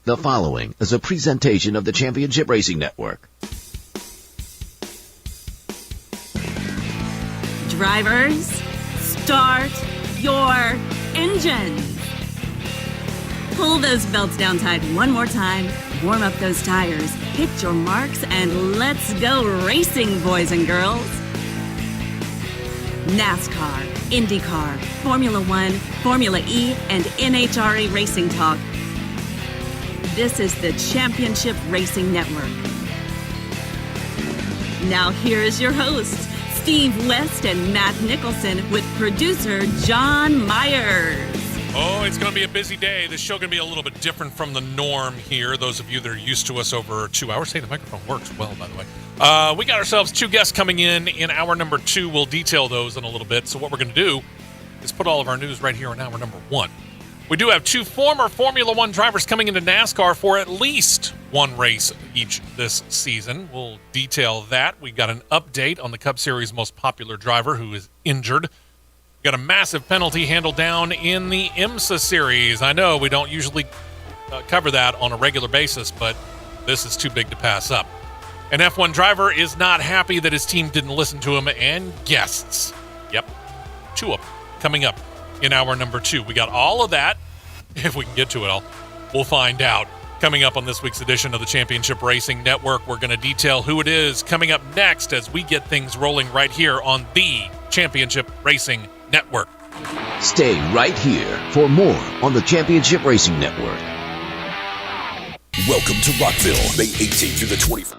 The following is a presentation of the Championship Racing Network. Drivers, start your engines. Pull those belts down tight one more time, warm up those tires, hit your marks, and let's go racing, boys and girls. NASCAR, Indycar, Formula One, Formula E, and NHRA Racing Talk. This is the Championship Racing Network. Now here is your hosts, Steve West and Matt Nicholson, with producer John Myers. Oh, it's going to be a busy day. This show going to be a little bit different from the norm here. Those of you that are used to us over 2 hours. Hey, the microphone works well, by the way. We got ourselves two guests coming in hour number 2. We'll detail those in a little bit. So what we're going to do is put all of our news right here in hour number 1. We do have 2 former Formula One drivers coming into NASCAR for at least one race each this season. We'll detail that. We got an update on the Cup Series' most popular driver who is injured. We got a massive penalty handled down in the IMSA Series. I know we don't usually cover that on a regular basis, but this is too big to pass up. An F1 driver is not happy that his team didn't listen to him, and guests. Yep, 2 of them coming up in hour number 2. We got all of that. If we can get to it all, we'll find out. Coming up on this week's edition of the Championship Racing Network, we're going to detail who it is coming up next as we get things rolling right here on the Championship Racing Network. Stay right here for more on the Championship Racing Network. Welcome to Rockville, May 18th through the 24th.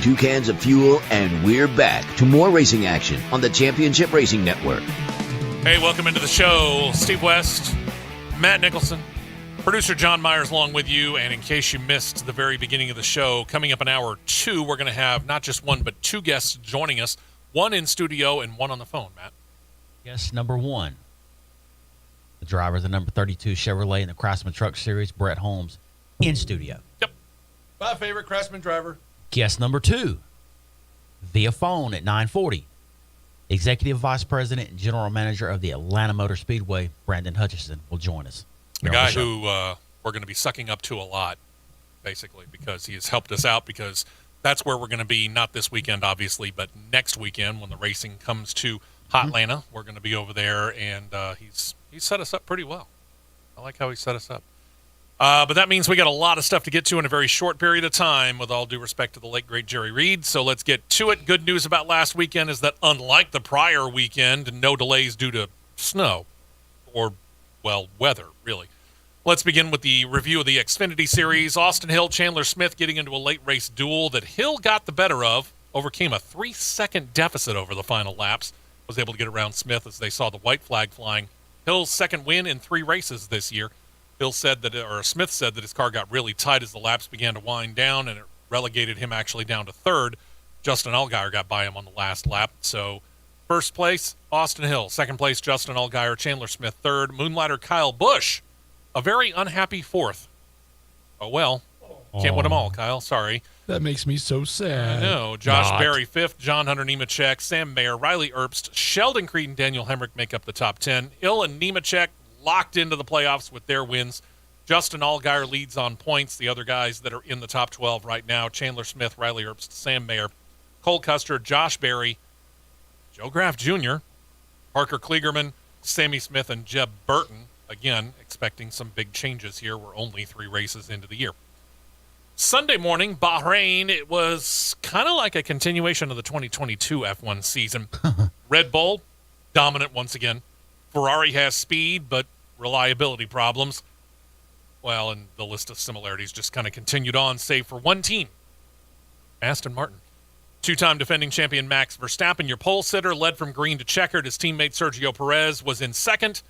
2 cans of fuel, and we're back to more racing action on the Championship Racing Network. Hey, welcome into the show. Steve West, Matt Nicholson, producer John Myers along with you. And in case you missed the very beginning of the show, coming up in hour 2, we're going to have not just one, but 2 guests joining us, one in studio and one on the phone, Matt. Guest number 1, the driver of the number 32 Chevrolet in the Craftsman Truck Series, Brett Holmes, in studio. Yep. My favorite Craftsman driver. Guest number 2, via phone at 9:40, Executive Vice President and General Manager of the Atlanta Motor Speedway, Brandon Hutchison, will join us. The guy who we're going to be sucking up to a lot, basically, because he has helped us out, because that's where we're going to be, not this weekend, obviously, but next weekend when the racing comes to Hotlanta. We're going to be over there, and he's set us up pretty well. I like how he set us up. But that means we got a lot of stuff to get to in a very short period of time, with all due respect to the late, great Jerry Reed. So let's get to it. Good news about last weekend is that, unlike the prior weekend, no delays due to snow or, well, weather, really. Let's begin with the review of the Xfinity Series. Austin Hill, Chandler Smith getting into a late race duel that Hill got the better of, overcame a 3-second deficit over the final laps, was able to get around Smith as they saw the white flag flying. Hill's second win in 3 races this year. Smith said that his car got really tight as the laps began to wind down, and it relegated him actually down to 3rd. Justin Allgaier got by him on the last lap. So first place, Austin Hill. Second place, Justin Allgaier. Chandler Smith 3rd. Moonlighter Kyle Busch, a very unhappy 4th. Oh, well. Can't win them all, Kyle. Sorry. That makes me so sad. I know. Josh Berry 5th. John Hunter Nemechek. Sam Mayer. Riley Erbst. Sheldon Creed and Daniel Hemrick make up the top 10. Hill and Nemechek locked into the playoffs with their wins. Justin Allgaier leads on points. The other guys that are in the top 12 right now, Chandler Smith, Riley Erbst, Sam Mayer, Cole Custer, Josh Berry, Joe Graff Jr., Parker Kligerman, Sammy Smith, and Jeb Burton. Again, expecting some big changes here. We're only 3 races into the year. Sunday morning, Bahrain, it was kind of like a continuation of the 2022 F1 season. Red Bull, dominant once again. Ferrari has speed, but reliability problems. Well, and the list of similarities just kind of continued on, save for one team, Aston Martin. 2-time defending champion Max Verstappen, your pole sitter, led from green to checkered. His teammate Sergio Perez was in second,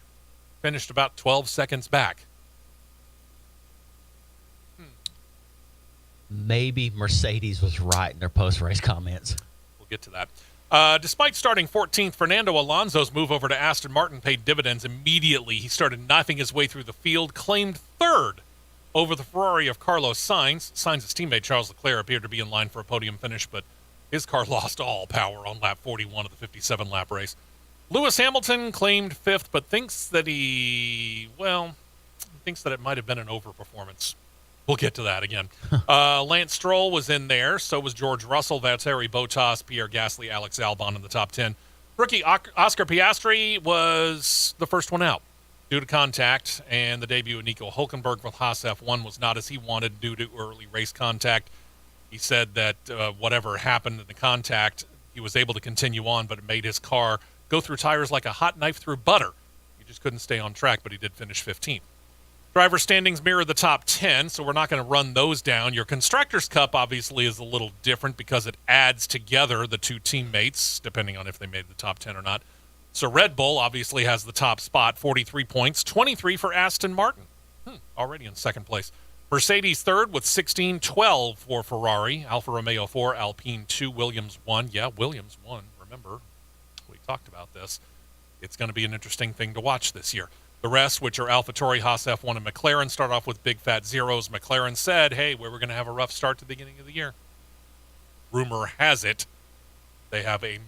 finished about 12 seconds back. Maybe Mercedes was right in their post-race comments. We'll get to that. Despite starting 14th, Fernando Alonso's move over to Aston Martin paid dividends immediately. He started knifing his way through the field, claimed 3rd over the Ferrari of Carlos Sainz. Sainz's teammate Charles Leclerc appeared to be in line for a podium finish, but his car lost all power on lap 41 of the 57-lap race. Lewis Hamilton claimed 5th, but thinks that it might have been an overperformance. We'll get to that again. Lance Stroll was in there. So was George Russell, Valtteri Bottas, Pierre Gasly, Alex Albon in the top 10. Rookie Oscar Piastri was the first one out due to contact, and the debut of Nico Hulkenberg with Haas F1 was not as he wanted due to early race contact. He said that whatever happened in the contact, he was able to continue on, but it made his car go through tires like a hot knife through butter. He just couldn't stay on track, but he did finish 15th. Driver standings mirror the top 10, so we're not going to run those down. Your Constructors' Cup obviously is a little different because it adds together the 2 teammates, depending on if they made the top 10 or not. So Red Bull obviously has the top spot, 43 points, 23 for Aston Martin, already in second place. Mercedes 3rd with 16, 12 for Ferrari, Alfa Romeo 4, Alpine 2, Williams 1. Yeah, Williams 1, remember, we talked about this. It's going to be an interesting thing to watch this year. The rest, which are AlphaTauri, Haas F1, and McLaren, start off with big fat zeros. McLaren said, hey, we were going to have a rough start to the beginning of the year. Rumor has it they have a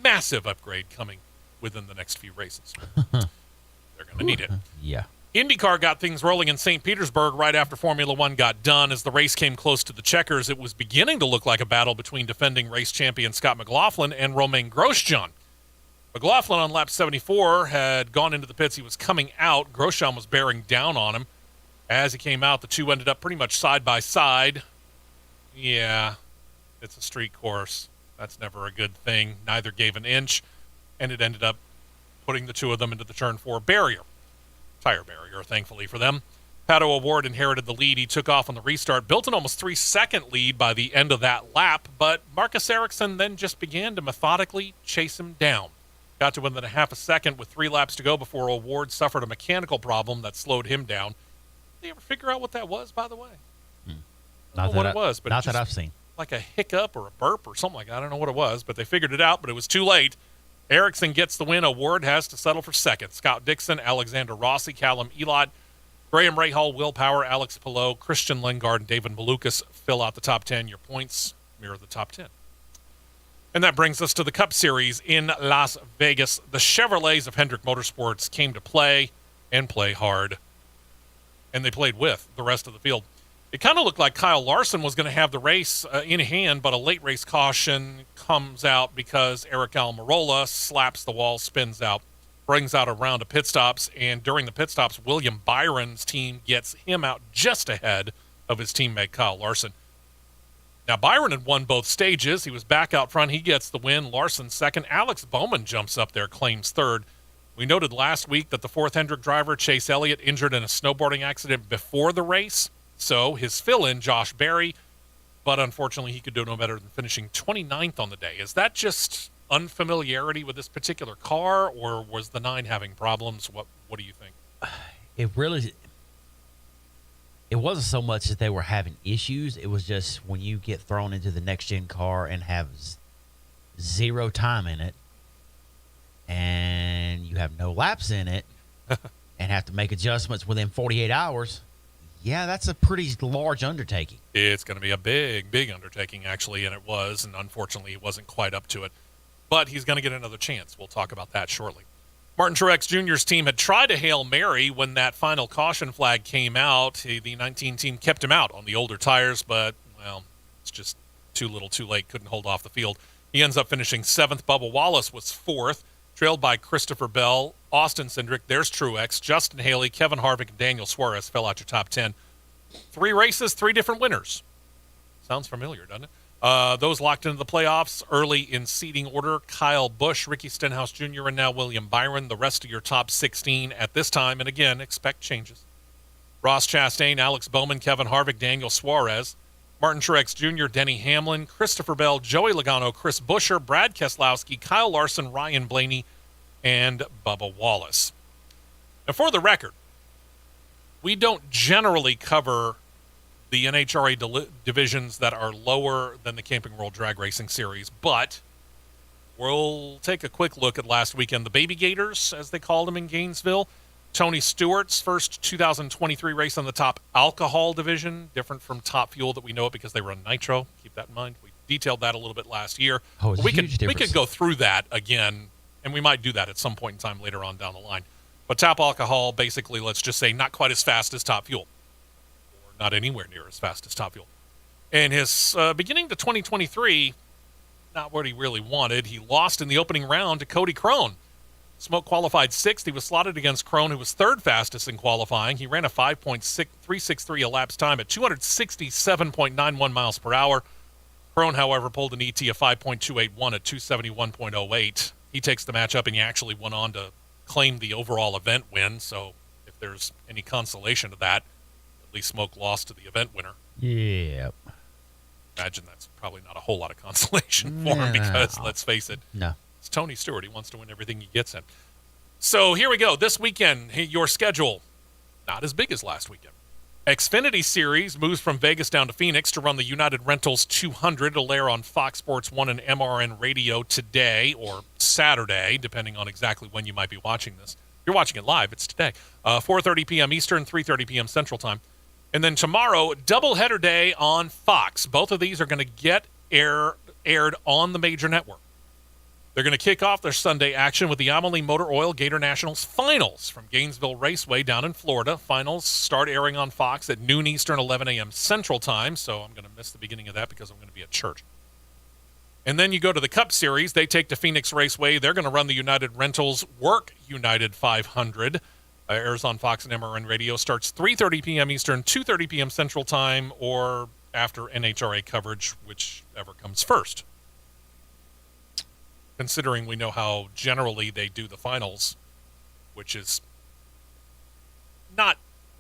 massive upgrade coming within the next few races. They're going to need it. Yeah. IndyCar got things rolling in St. Petersburg right after Formula One got done. As the race came close to the checkers, it was beginning to look like a battle between defending race champion Scott McLaughlin and Romain Grosjean. McLaughlin on lap 74 had gone into the pits. He was coming out. Grosjean was bearing down on him. As he came out, the two ended up pretty much side by side. Yeah, it's a street course. That's never a good thing. Neither gave an inch, and it ended up putting the two of them into the turn 4 barrier. Tire barrier, thankfully for them. Pato O'Ward inherited the lead. He took off on the restart, built an almost 3-second lead by the end of that lap, but Marcus Ericsson then just began to methodically chase him down. Got to within a half a second with 3 laps to go before O'Ward suffered a mechanical problem that slowed him down. Did you ever figure out what that was, by the way? I don't know what it was, but not that I've seen. Like a hiccup or a burp or something like that. I don't know what it was, but they figured it out, but it was too late. Ericsson gets the win. O'Ward has to settle for second. Scott Dixon, Alexander Rossi, Callum Elott, Graham Rahal, Will Power, Alex Pillow, Christian Lingard, and David Malukas fill out the top 10. Your points mirror the top 10. And that brings us to the Cup Series in Las Vegas. The Chevrolets of Hendrick Motorsports came to play and play hard. And they played with the rest of the field. It kind of looked like Kyle Larson was going to have the race in hand, but a late race caution comes out because Eric Almirola slaps the wall, spins out, brings out a round of pit stops, and during the pit stops, William Byron's team gets him out just ahead of his teammate Kyle Larson. Now, Byron had won both stages. He was back out front. He gets the win. Larson second. Alex Bowman jumps up there, claims third. We noted last week that the fourth Hendrick driver, Chase Elliott, injured in a snowboarding accident before the race. So his fill-in, Josh Berry, but unfortunately he could do no better than finishing 29th on the day. Is that just unfamiliarity with this particular car, or was the 9 having problems? What do you think? It wasn't so much that they were having issues. It was just when you get thrown into the next-gen car and have zero time in it, and you have no laps in it, and have to make adjustments within 48 hours, yeah, that's a pretty large undertaking. It's going to be a big, big undertaking, actually, and it was, and unfortunately he wasn't quite up to it. But he's going to get another chance. We'll talk about that shortly. Martin Truex Jr.'s team had tried a Hail Mary when that final caution flag came out. The 19 team kept him out on the older tires, but, well, it's just too little too late. Couldn't hold off the field. He ends up finishing 7th. Bubba Wallace was 4th, trailed by Christopher Bell, Austin Cindric. There's Truex, Justin Haley, Kevin Harvick, and Daniel Suarez fell out your top 10. 3 races, 3 different winners. Sounds familiar, doesn't it? Those locked into the playoffs early in seeding order: Kyle Busch, Ricky Stenhouse Jr., and now William Byron. The rest of your top 16 at this time, and again, expect changes. Ross Chastain, Alex Bowman, Kevin Harvick, Daniel Suarez, Martin Truex Jr., Denny Hamlin, Christopher Bell, Joey Logano, Chris Buescher, Brad Keselowski, Kyle Larson, Ryan Blaney, and Bubba Wallace. Now, for the record, we don't generally cover the NHRA divisions that are lower than the Camping World Drag Racing Series, but we'll take a quick look at last weekend. The Baby Gators, as they called them in Gainesville. Tony Stewart's first 2023 race on the top alcohol division, different from Top Fuel that we know it because they run nitro. Keep that in mind. We detailed that a little bit last year. Oh, we could go through that again, and we might do that at some point in time later on down the line. But top alcohol, basically, let's just say not quite as fast as Top Fuel, or not anywhere near as fast as Top Fuel. And his beginning to 2023, not what he really wanted. He lost in the opening round to Cody Crone. Smoke qualified 6th. He was slotted against Crone, who was 3rd fastest in qualifying. He ran a 5.363 elapsed time at 267.91 miles per hour. Crone, however, pulled an ET of 5.281 at 271.08. He takes the matchup, and he actually went on to claim the overall event win. So if there's any consolation to that, at least Smoke lost to the event winner. Yep. Imagine that's probably not a whole lot of consolation for him because, let's face it, No. it's Tony Stewart. He wants to win everything he gets in. So here we go. This weekend, your schedule, not as big as last weekend. Xfinity Series moves from Vegas down to Phoenix to run the United Rentals 200. It'll air on Fox Sports 1 and MRN Radio today or Saturday, depending on exactly when you might be watching this. If you're watching it live, it's today. 4:30 p.m. Eastern, 3:30 p.m. Central Time. And then tomorrow, doubleheader day on Fox. Both of these are going to get aired on the major network. They're going to kick off their Sunday action with the Amalie Motor Oil Gator Nationals Finals from Gainesville Raceway down in Florida. Finals start airing on Fox at noon Eastern, 11 a.m. Central Time, so I'm going to miss the beginning of that because I'm going to be at church. And then you go to the Cup Series. They take to Phoenix Raceway. They're going to run the United Rentals Work United 500. Airs on Fox and MRN Radio. Starts 3:30 p.m. Eastern, 2:30 p.m. Central Time, or after NHRA coverage, whichever comes first. Considering we know how generally they do the finals, which is not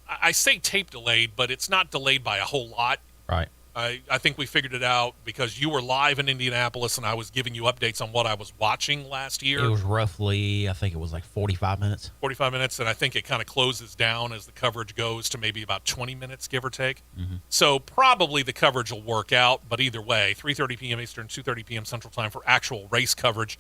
I say tape delayed, but it's not delayed by a whole lot. Right. I think we figured it out because you were live in Indianapolis and I was giving you updates on what I was watching last year. It was roughly, I think it was like 45 minutes. 45 minutes, and I think it kind of closes down as the coverage goes to maybe about 20 minutes, give or take. Mm-hmm. So probably the coverage will work out, but either way, 3:30 p.m. Eastern, 2:30 p.m. Central Time for actual race coverage.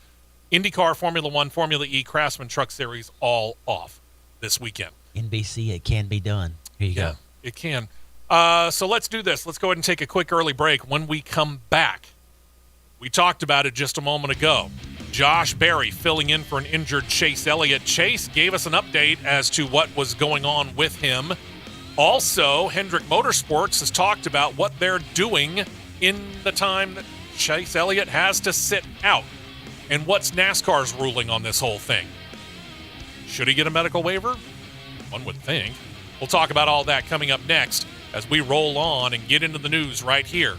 IndyCar, Formula One, Formula E, Craftsman Truck Series, all off this weekend. NBC, it can be done. Here you go. It can. So let's do this. Let's go ahead and take a quick early break. When we come back, we talked about it just a moment ago. Josh Berry filling in for an injured Chase Elliott. Chase gave us an update as to what was going on with him. Also, Hendrick Motorsports has talked about what they're doing in the time that Chase Elliott has to sit out. And what's NASCAR's ruling on this whole thing? Should he get a medical waiver? One would think. We'll talk about all that coming up next as we roll on and get into the news right here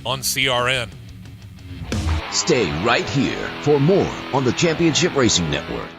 on CRN. Stay right here for more on the Championship Racing Network.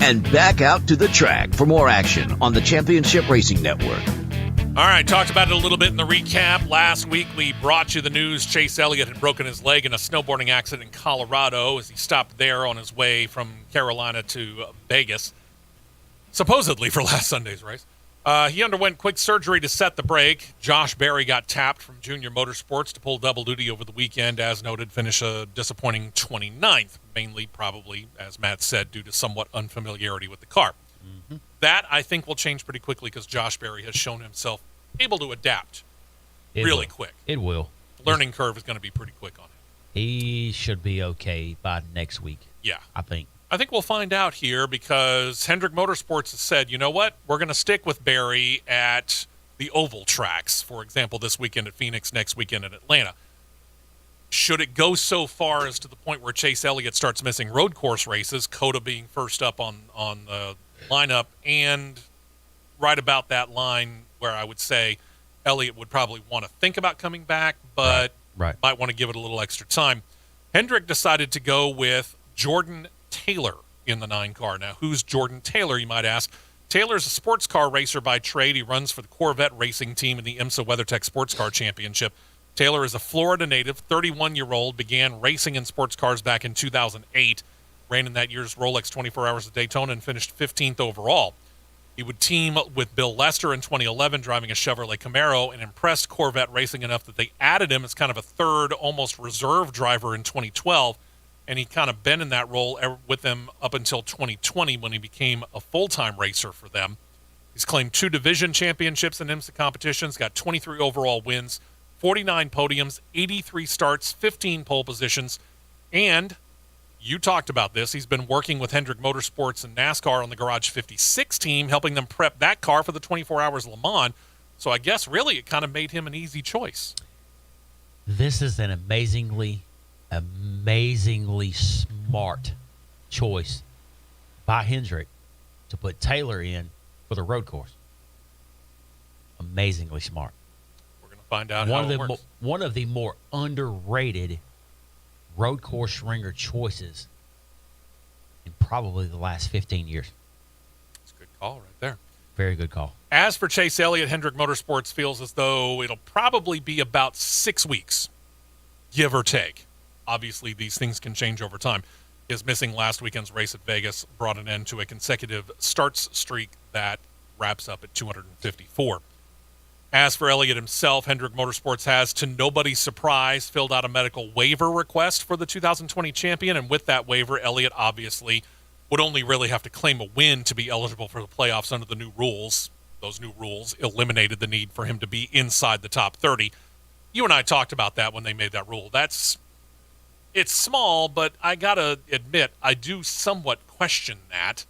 And back out to the track for more action on the Championship Racing Network. All right, talked about it a little bit in the recap. Last week, we brought you the news. Chase Elliott had broken his leg in a snowboarding accident in Colorado as he stopped there on his way from Carolina to Vegas, supposedly for last Sunday's race. He underwent quick surgery to set the brake. Josh Berry got tapped from Junior Motorsports to pull double duty over the weekend, as noted, finish a disappointing 29th, mainly probably, as Matt said, due to somewhat unfamiliarity with the car. Mm-hmm. That, I think, will change pretty quickly because Josh Berry has shown himself able to adapt really quick. It will. Learning curve is going to be pretty quick on it. He should be okay by next week. Yeah. I think. I think we'll find out here because Hendrick Motorsports has said, you know what, we're going to stick with Barry at the oval tracks. For example, this weekend at Phoenix, next weekend at Atlanta. Should it go so far as to the point where Chase Elliott starts missing road course races, Coda being first up on the lineup, and right about that line where I would say Elliott would probably want to think about coming back, but might want to give it a little extra time. Hendrick decided to go with Jordan Taylor in the 9 car. Now, who's Jordan Taylor, you might ask? Taylor's a sports car racer by trade. He runs for the Corvette racing team in the IMSA WeatherTech Sports Car Championship. Taylor is a Florida native, 31-year-old, began racing in sports cars back in 2008, ran in that year's Rolex 24 Hours at Daytona and finished 15th overall. He would team with Bill Lester in 2011, driving a Chevrolet Camaro, and impressed Corvette Racing enough that they added him as kind of a third, almost reserve driver in 2012, and he kind of been in that role with them up until 2020 when he became a full-time racer for them. He's claimed 2 division championships in IMSA competitions, got 23 overall wins, 49 podiums, 83 starts, 15 pole positions, and you talked about this. He's been working with Hendrick Motorsports and NASCAR on the Garage 56 team, helping them prep that car for the 24 Hours Le Mans. So I guess really it kind of made him an easy choice. This is an amazingly smart choice by Hendrick to put Taylor in for the road course. Amazingly smart. We're going to find out how it works. One of the more underrated road course ringer choices in probably the last 15 years. That's a good call right there. Very good call. As for Chase Elliott, Hendrick Motorsports feels as though it'll probably be about 6 weeks, give or take. Obviously, these things can change over time. His missing last weekend's race at Vegas brought an end to a consecutive starts streak that wraps up at 254. As for Elliott himself, Hendrick Motorsports has, to nobody's surprise, filled out a medical waiver request for the 2020 champion, and with that waiver, Elliott obviously would only really have to claim a win to be eligible for the playoffs under the new rules. Those new rules eliminated the need for him to be inside the top 30. You and I talked about that when they made that rule. It's small, but I got to admit, I do somewhat question that,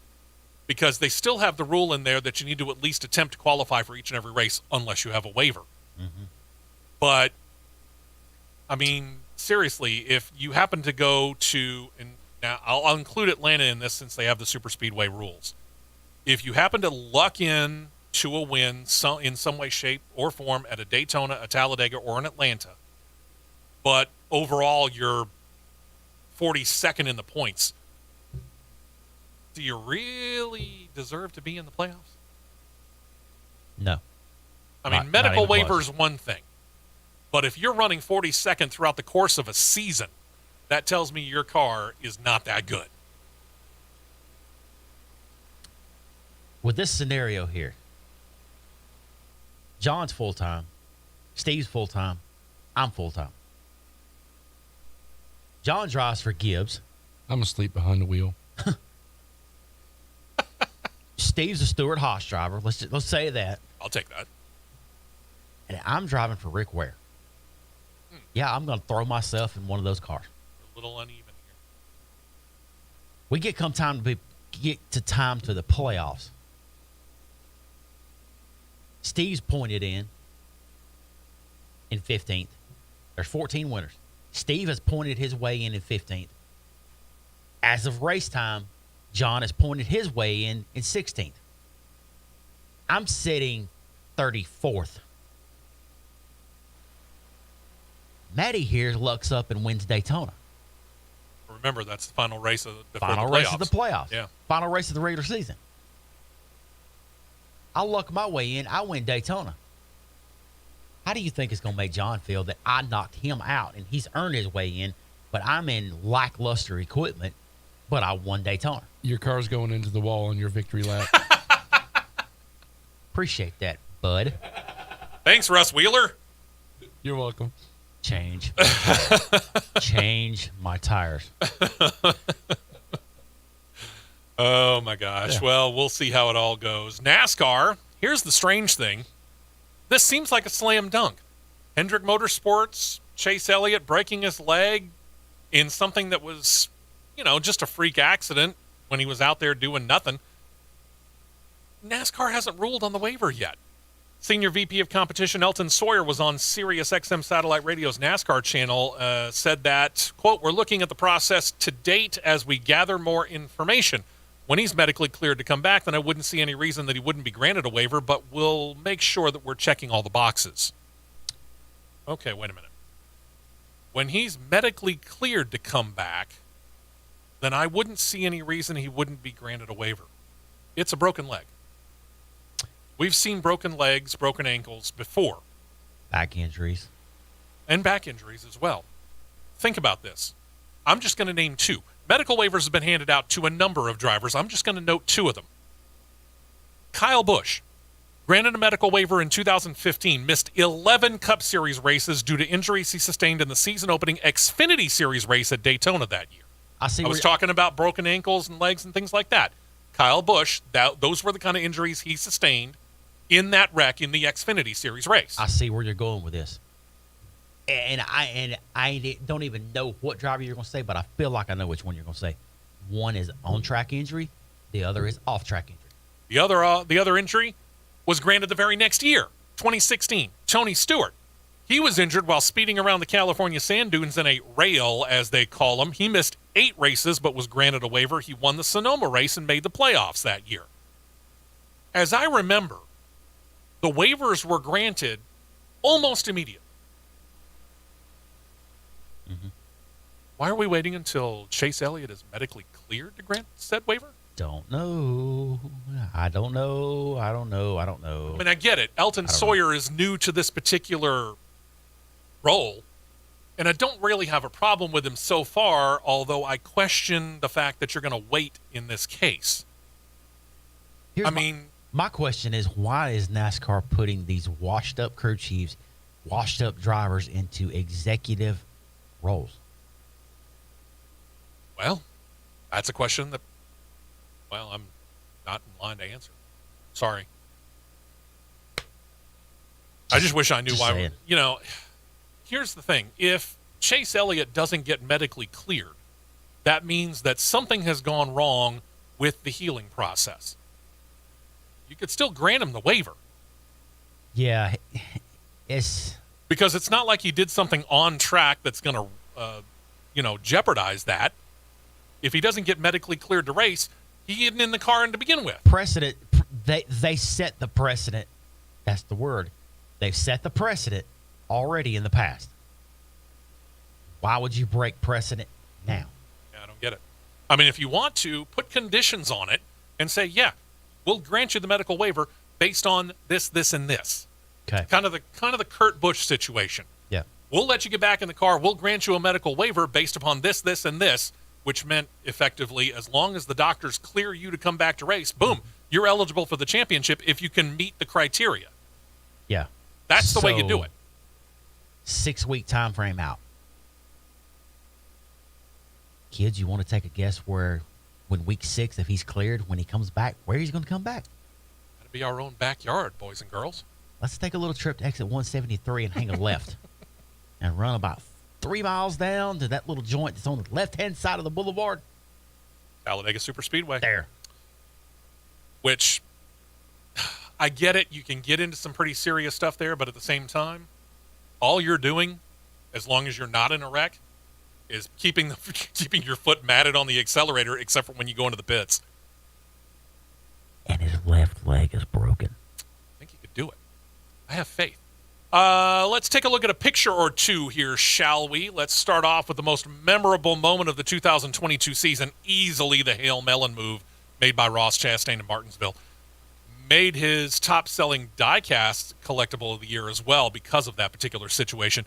because they still have the rule in there that you need to at least attempt to qualify for each and every race unless you have a waiver. Mm-hmm. But, I mean, seriously, if you happen to go to, and now I'll include Atlanta in this since they have the super speedway rules. If you happen to luck in to a win in some way, shape, or form at a Daytona, a Talladega, or an Atlanta, but overall you're 42nd in the points, do you really deserve to be in the playoffs? No. I mean, medical waiver is one thing. But if you're running 42nd throughout the course of a season, that tells me your car is not that good. With this scenario here, John's full-time, Steve's full-time, I'm full-time. John drives for Gibbs. I'm asleep behind the wheel. Steve's a Stewart Haas driver. Let's say that. I'll take that. And I'm driving for Rick Ware. Yeah, I'm going to throw myself in one of those cars. A little uneven here. We get time to the playoffs. Steve's pointed in 15th. There's 14 winners. Steve has pointed his way in 15th. As of race time, John has pointed his way in 16th. I'm sitting 34th. Matty here lucks up and wins Daytona. Remember, that's the final race of the race of the playoffs. Yeah. Final race of the regular season. I luck my way in. I win Daytona. How do you think it's going to make John feel that I knocked him out and he's earned his way in, but I'm in lackluster equipment, but I won Daytona? Your car's going into the wall on your victory lap. Appreciate that, bud. Thanks, Russ Wheeler. You're welcome. Change my tires. Oh, my gosh. Yeah. Well, we'll see how it all goes. NASCAR, here's the strange thing. This seems like a slam dunk. Hendrick Motorsports, Chase Elliott breaking his leg in something that was, just a freak accident. when he was out there doing nothing. NASCAR hasn't ruled on the waiver yet. Senior VP of Competition Elton Sawyer was on Sirius XM Satellite Radio's NASCAR channel, said that, quote, we're looking at the process to date as we gather more information. When he's medically cleared to come back, then I wouldn't see any reason that he wouldn't be granted a waiver, but we'll make sure that we're checking all the boxes. Okay, wait a minute. When he's medically cleared to come back, then I wouldn't see any reason he wouldn't be granted a waiver. It's a broken leg. We've seen broken legs, broken ankles before. Back injuries. And back injuries as well. Think about this. I'm just going to name two. Medical waivers have been handed out to a number of drivers. I'm just going to note two of them. Kyle Busch, granted a medical waiver in 2015, missed 11 Cup Series races due to injuries he sustained in the season-opening Xfinity Series race at Daytona that year. I was talking about broken ankles and legs and things like that. Kyle Busch, those were the kind of injuries he sustained in that wreck in the Xfinity Series race. I see where you're going with this. And I don't even know what driver you're going to say, but I feel like I know which one you're going to say. One is on-track injury. The other is off-track injury. The other injury was granted the very next year, 2016. Tony Stewart. He was injured while speeding around the California sand dunes in a rail, as they call them. He missed 8 races but was granted a waiver. He won the Sonoma race and made the playoffs that year. As I remember, the waivers were granted almost immediately. Mm-hmm. Why are we waiting until Chase Elliott is medically cleared to grant said waiver? Don't know. I don't know. I mean, I get it. Elton Sawyer is new to this particular role, and I don't really have a problem with him so far, although I question the fact that you're going to wait in this case. My question is, why is NASCAR putting these washed-up crew chiefs, washed-up drivers into executive roles? Well, that's a question that, I'm not in line to answer. Sorry. I just wish I knew why. Here's the thing. If Chase Elliott doesn't get medically cleared, that means that something has gone wrong with the healing process. You could still grant him the waiver. Yeah. Because it's not like he did something on track that's going to, jeopardize that. If he doesn't get medically cleared to race, he isn't in the car to begin with. Precedent. They set the precedent. That's the word. They've set the precedent already in the past. Why would you break precedent now? Yeah, I don't get it. I mean, if you want to, put conditions on it and say, yeah, we'll grant you the medical waiver based on this, this, and this. Okay. Kind of the Kurt Busch situation. Yeah. We'll let you get back in the car. We'll grant you a medical waiver based upon this, this, and this, which meant effectively as long as the doctors clear you to come back to race, boom, you're eligible for the championship if you can meet the criteria. Yeah. That's the way you do it. 6-week time frame out. Kids, you want to take a guess when week 6, if he's cleared, when he comes back, where he's going to come back? That'll be our own backyard, boys and girls. Let's take a little trip to exit 173 and hang a left and run about 3 miles down to that little joint that's on the left-hand side of the boulevard. Talladega Superspeedway. There. Which, I get it. You can get into some pretty serious stuff there, but at the same time, all you're doing, as long as you're not in a wreck, is keeping your foot matted on the accelerator, except for when you go into the pits. And his left leg is broken. I think he could do it. I have faith. Let's take a look at a picture or two here, shall we? Let's start off with the most memorable moment of the 2022 season, easily the Hail Melon move made by Ross Chastain in Martinsville. Made his top-selling die-cast collectible of the year as well because of that particular situation.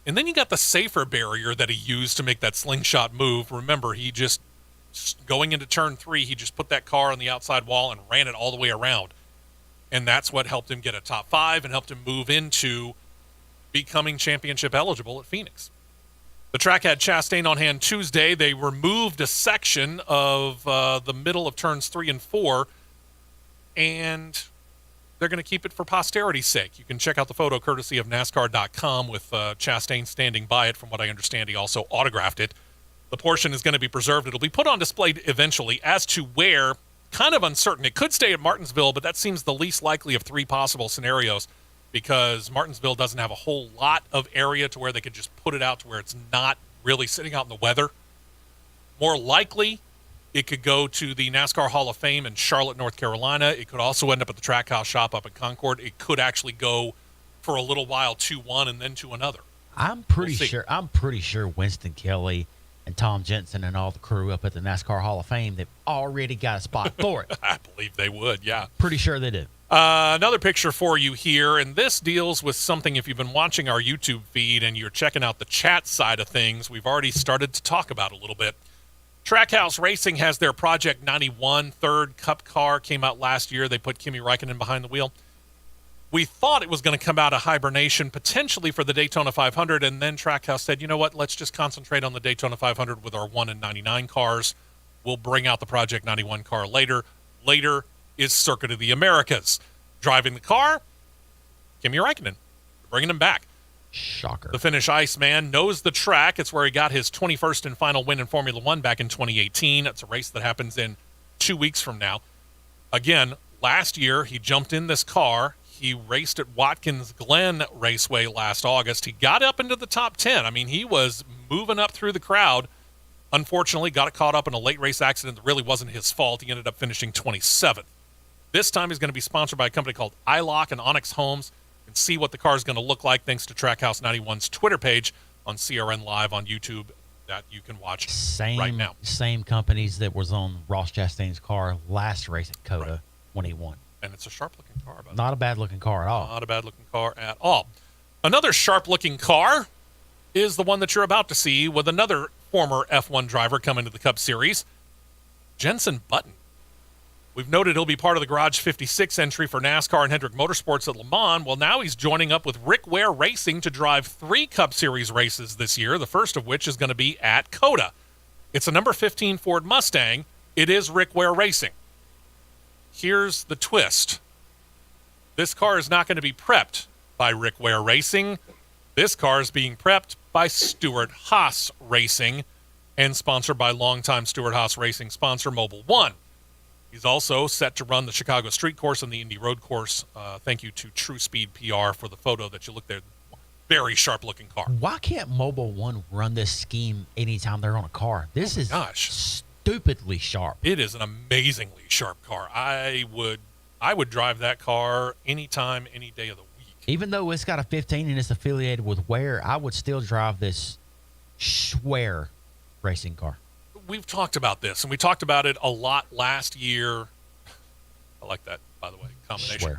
And then you got the safer barrier that he used to make that slingshot move. Remember, he just going into turn 3, he just put that car on the outside wall and ran it all the way around. And that's what helped him get a top 5 and helped him move into becoming championship eligible at Phoenix. The track had Chastain on hand Tuesday. They removed a section of the middle of turns 3 and 4, and they're going to keep it for posterity's sake. You can check out the photo courtesy of NASCAR.com with Chastain standing by it. From what I understand, he also autographed it. The portion is going to be preserved. It'll be put on display eventually. As to where, kind of uncertain. It could stay at Martinsville, but that seems the least likely of three possible scenarios because Martinsville doesn't have a whole lot of area to where they could just put it out to where it's not really sitting out in the weather. More likely, it could go to the NASCAR Hall of Fame in Charlotte, North Carolina. It could also end up at the Trackhouse shop up at Concord. It could actually go for a little while to one and then to another. I'm pretty sure Winston Kelly and Tom Jensen and all the crew up at the NASCAR Hall of Fame, they've already got a spot for it. I believe they would, yeah. Pretty sure they do. Another picture for you here, and this deals with something. If you've been watching our YouTube feed and you're checking out the chat side of things, we've already started to talk about a little bit. Trackhouse Racing has their Project 91 third Cup car, came out last year. They put Kimi Räikkönen behind the wheel. We thought it was going to come out of hibernation, potentially for the Daytona 500, and then Trackhouse said, you know what, let's just concentrate on the Daytona 500 with our 1 in 99 cars. We'll bring out the Project 91 car later. Later is Circuit of the Americas. Driving the car, Kimi Räikkönen. Bringing him back. Shocker. The Finnish Iceman knows the track. It's where he got his 21st and final win in Formula One back in 2018. It's a race that happens in 2 weeks from now. Again, last year he jumped in this car. He raced at Watkins Glen Raceway last August. He got up into the top 10. I mean, he was moving up through the crowd. Unfortunately, got caught up in a late race accident that really wasn't his fault. He ended up finishing 27th. This time he's going to be sponsored by a company called iLock and Onyx Homes. You can see what the car is going to look like thanks to Trackhouse 91's Twitter page on CRN Live on YouTube that you can watch right now. Same companies that was on Ross Chastain's car last race at COTA when he won. And it's a sharp-looking car. Not a bad-looking car at all. Not a bad-looking car at all. Another sharp-looking car is the one that you're about to see with another former F1 driver coming to the Cup Series, Jenson Button. We've noted he'll be part of the Garage 56 entry for NASCAR and Hendrick Motorsports at Le Mans. Well, now he's joining up with Rick Ware Racing to drive 3 Cup Series races this year, the first of which is going to be at COTA. It's a number 15 Ford Mustang. It is Rick Ware Racing. Here's the twist. This car is not going to be prepped by Rick Ware Racing. This car is being prepped by Stewart-Haas Racing and sponsored by longtime Stewart-Haas Racing sponsor Mobil 1. He's also set to run the Chicago Street Course and the Indy Road Course. Thank you to True Speed PR for the photo that you look there. Very sharp-looking car. Why can't Mobil 1 run this scheme anytime they're on a car? This is stupidly sharp. It is an amazingly sharp car. I would drive that car anytime, any day of the week. Even though it's got a 15 and it's affiliated with Ware, I would still drive this Schwer racing car. We've talked about this, and we talked about it a lot last year. I like that, by the way, combination.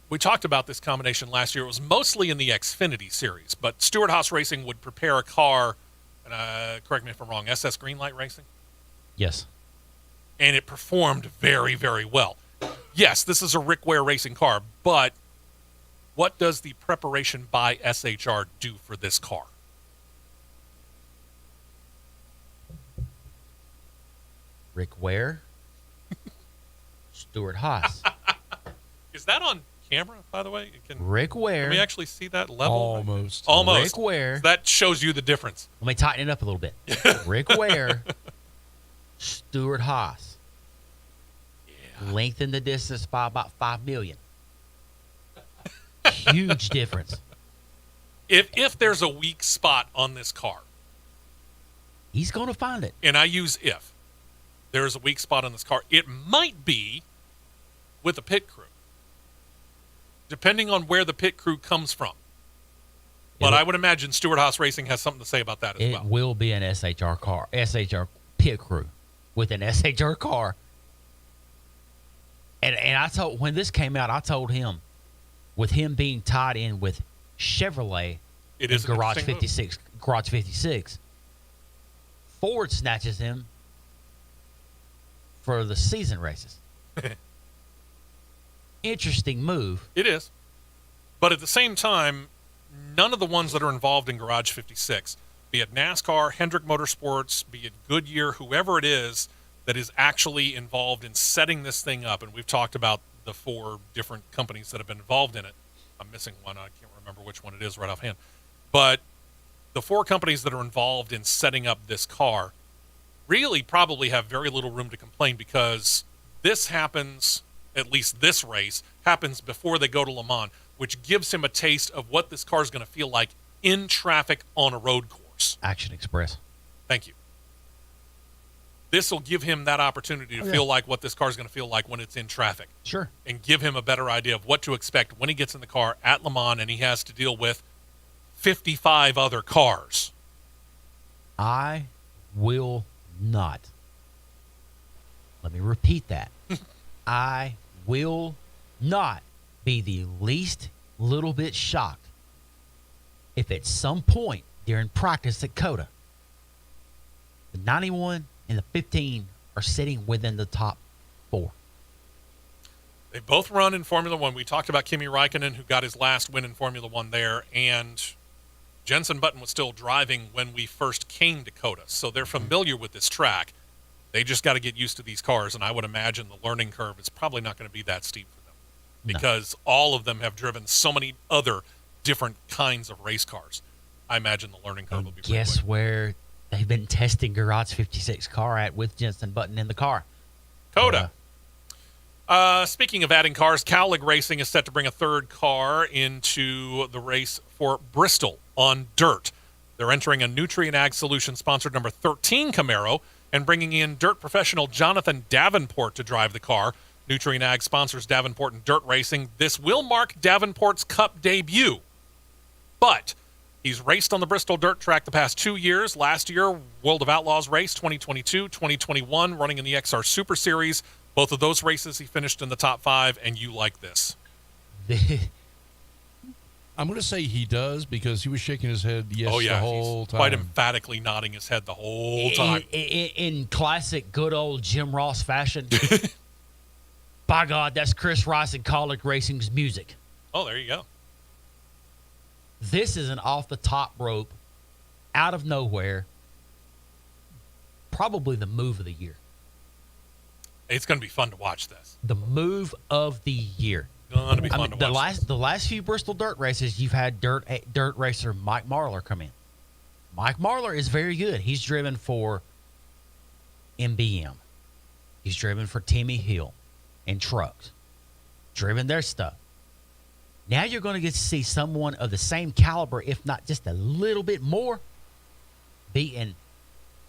We talked about this combination last year. It was mostly in the Xfinity series, but Stewart-Haas Racing would prepare a car, and correct me if I'm wrong, SS Greenlight Racing? Yes. And it performed very, very well. Yes, this is a Rick Ware Racing car, but what does the preparation by SHR do for this car? Rick Ware, Stewart-Haas. Is that on camera, by the way? Rick Ware. Can we actually see that level? Almost. Rick Ware. That shows you the difference. Let me tighten it up a little bit. Rick Ware, Stewart-Haas. Yeah. Lengthen the distance by about 5 million. Huge difference. If there's a weak spot on this car, he's going to find it. And I use if. There's a weak spot on this car. It might be with the pit crew, depending on where the pit crew comes from. But I would imagine Stewart-Haas Racing has something to say about that as well. It will be an SHR car, SHR pit crew with an SHR car. And I told, when this came out, I told him, with him being tied in with Chevrolet, it is Garage 56, Ford snatches him for the season races. Interesting move. It is. But at the same time, none of the ones that are involved in Garage 56, be it NASCAR, Hendrick Motorsports, be it Goodyear, whoever it is that is actually involved in setting this thing up, and we've talked about the 4 different companies that have been involved in it. I'm missing one. I can't remember which one it is right offhand. But the 4 companies that are involved in setting up this car really probably have very little room to complain, because this happens, at least this race, happens before they go to Le Mans, which gives him a taste of what this car is going to feel like in traffic on a road course. Action Express. Thank you. This will give him that opportunity to feel like what this car is going to feel like when it's in traffic. Sure. And give him a better idea of what to expect when he gets in the car at Le Mans and he has to deal with 55 other cars. I will not. Let me repeat that. I will not be the least little bit shocked if at some point during practice at COTA, the 91 and the 15 are sitting within the top 4. They both run in Formula One. We talked about Kimi Räikkönen, who got his last win in Formula One there, and Jenson Button was still driving when we first came to COTA, so they're familiar with this track. They just got to get used to these cars, and I would imagine the learning curve is probably not going to be that steep for them, because all of them have driven so many other different kinds of race cars. I imagine the learning curve will be pretty Guess quick. where they've been testing Garage 56 car at with Jenson Button in the car? COTA. Speaking of adding cars, Cowlick Racing is set to bring a 3rd car into the race for Bristol on dirt. They're entering a Nutrient Ag Solutions sponsored number 13 Camaro and bringing in dirt professional Jonathan Davenport to drive the car. Nutrient Ag sponsors Davenport in dirt racing. This will mark Davenport's Cup debut, but he's raced on the Bristol dirt track the past 2 years. Last year, World of Outlaws race, 2022, 2021, running in the XR Super Series. Both of those races, he finished in the top 5, and you like this. I'm going to say he does, because he was shaking his head the whole he's time. quite emphatically nodding his head the whole time. In classic good old Jim Ross fashion. By God, that's Chris Rice and Cowlick Racing's music. Oh, there you go. This is an off the top rope, out of nowhere, probably the move of the year. It's going to be fun to watch this. The move of the year. Going to be fun to watch. The last few Bristol dirt races, you've had dirt racer Mike Marlar come in. Mike Marlar is very good. He's driven for MBM. He's driven for Timmy Hill and trucks. Driven their stuff. Now you're going to get to see someone of the same caliber, if not just a little bit more, be in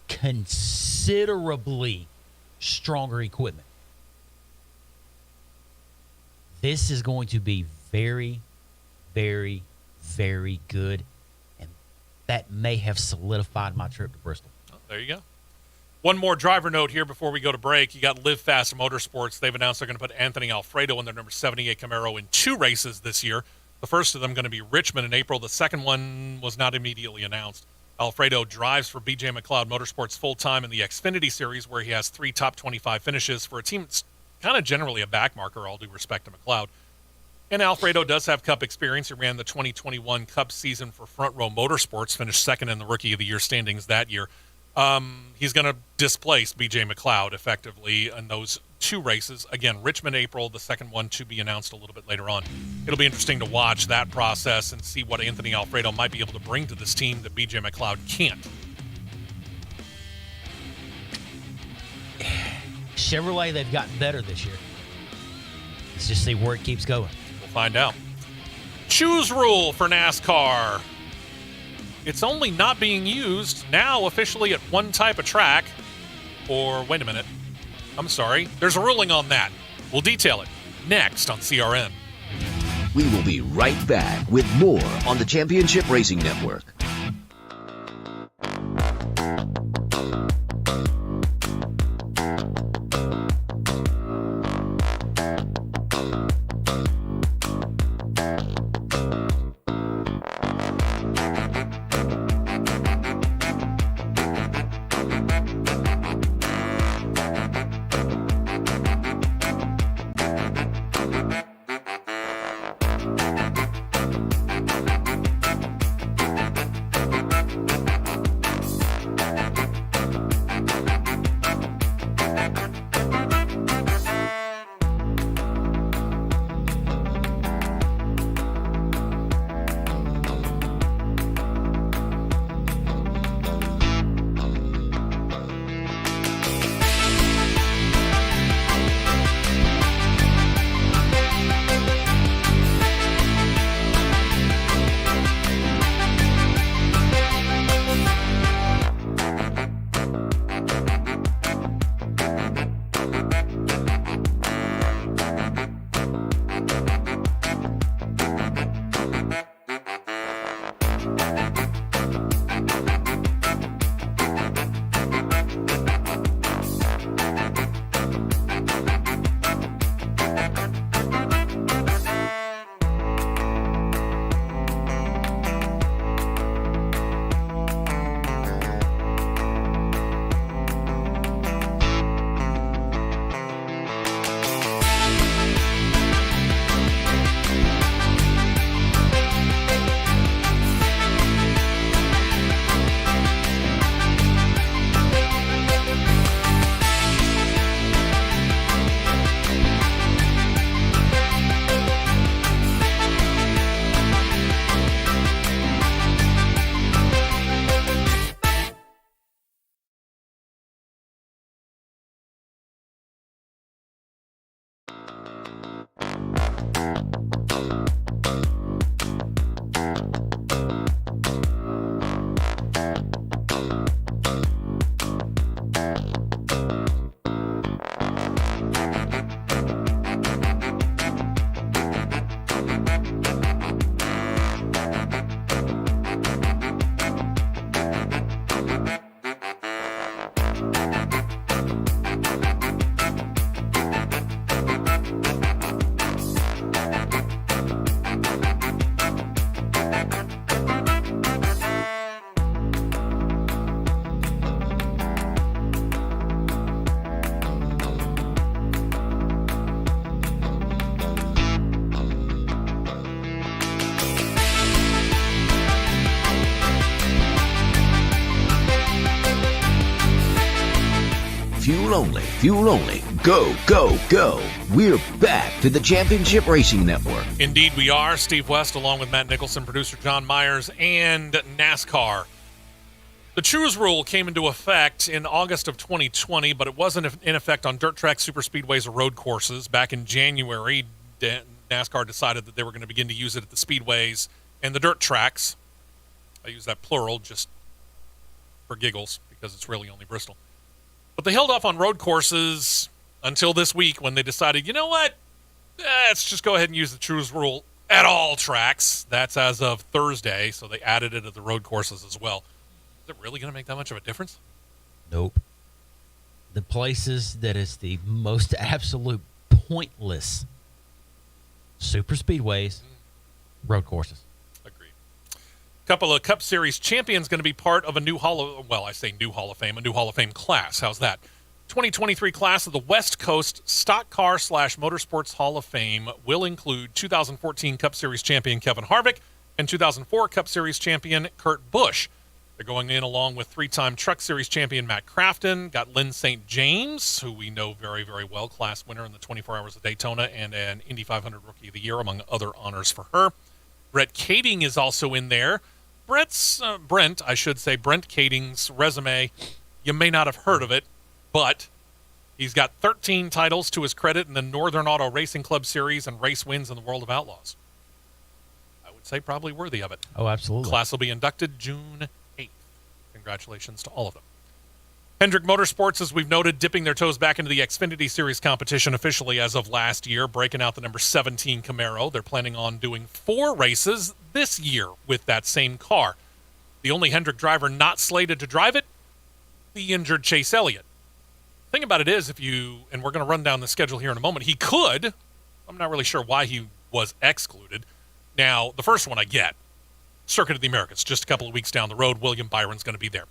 considerably stronger equipment. This is going to be very, very, very good, and that may have solidified my trip to Bristol. Oh, there you go. One more driver note here before we go to break. You got Live Fast Motorsports. They've announced they're going to put Anthony Alfredo in their number 78 Camaro in 2 races this year. The first of them going to be Richmond in April. The second one was not immediately announced. Alfredo drives for BJ McLeod Motorsports full-time in the Xfinity Series, where he has 3 top 25 finishes for a team that's kind of generally a backmarker, all due respect to McLeod. And Alfredo does have Cup experience. He ran the 2021 Cup season for Front Row Motorsports, finished 2nd in the Rookie of the Year standings that year. He's going to displace BJ McLeod effectively in those 2 races. Again, Richmond, April, the second one to be announced a little bit later on. It'll be interesting to watch that process and see what Anthony Alfredo might be able to bring to this team that BJ McLeod can't. Chevrolet, they've gotten better this year. Let's just see where it keeps going. We'll find out. Choose rule for NASCAR. It's only not being used now officially at one type of track. Or, wait a minute. I'm sorry. There's a ruling on that. We'll detail it next on CRN. We will be right back with more on the Championship Racing Network. only, fuel only. Go, go, go. We're back to the Championship Racing Network. Indeed, we are. Steve West, along with Matt Nicholson, producer John Myers, and NASCAR. The Choose rule came into effect in August of 2020, but it wasn't in effect on dirt tracks, super speedways, or road courses. Back in January, NASCAR decided that they were going to begin to use it at the speedways and the dirt tracks. I use that plural just for giggles because it's really only Bristol. But they held off on road courses until this week when they decided, you know what? Let's just go ahead and use the Choose rule at all tracks. That's as of Thursday, so they added it to the road courses as well. Is it really going to make that much of a difference? Nope. The places that is the most absolute pointless: super speedways, road courses. Agreed. A couple of Cup Series champions going to be part of a new Hall of Fame class. How's that? 2023 class of the West Coast Stock Car / Motorsports Hall of Fame will include 2014 Cup Series champion Kevin Harvick and 2004 Cup Series champion Kurt Busch. They're going in along with three-time Truck Series champion Matt Crafton, got Lynn St. James, who we know very, very well, class winner in the 24 Hours of Daytona and an Indy 500 Rookie of the Year, among other honors for her. Brett Kading is also in there. Brent Kading's resume, you may not have heard of it, but he's got 13 titles to his credit in the Northern Auto Racing Club Series and race wins in the World of Outlaws. I would say probably worthy of it. Oh, absolutely. Class will be inducted June 8th. Congratulations to all of them. Hendrick Motorsports, as we've noted, dipping their toes back into the Xfinity Series competition officially as of last year, breaking out the number 17 Camaro. They're planning on doing 4 races this year with that same car. The only Hendrick driver not slated to drive it, the injured Chase Elliott. The thing about it is, and we're going to run down the schedule here in a moment, he could. I'm not really sure why he was excluded. Now, the first one I get, Circuit of the Americas, just a couple of weeks down the road. William Byron's going to be there.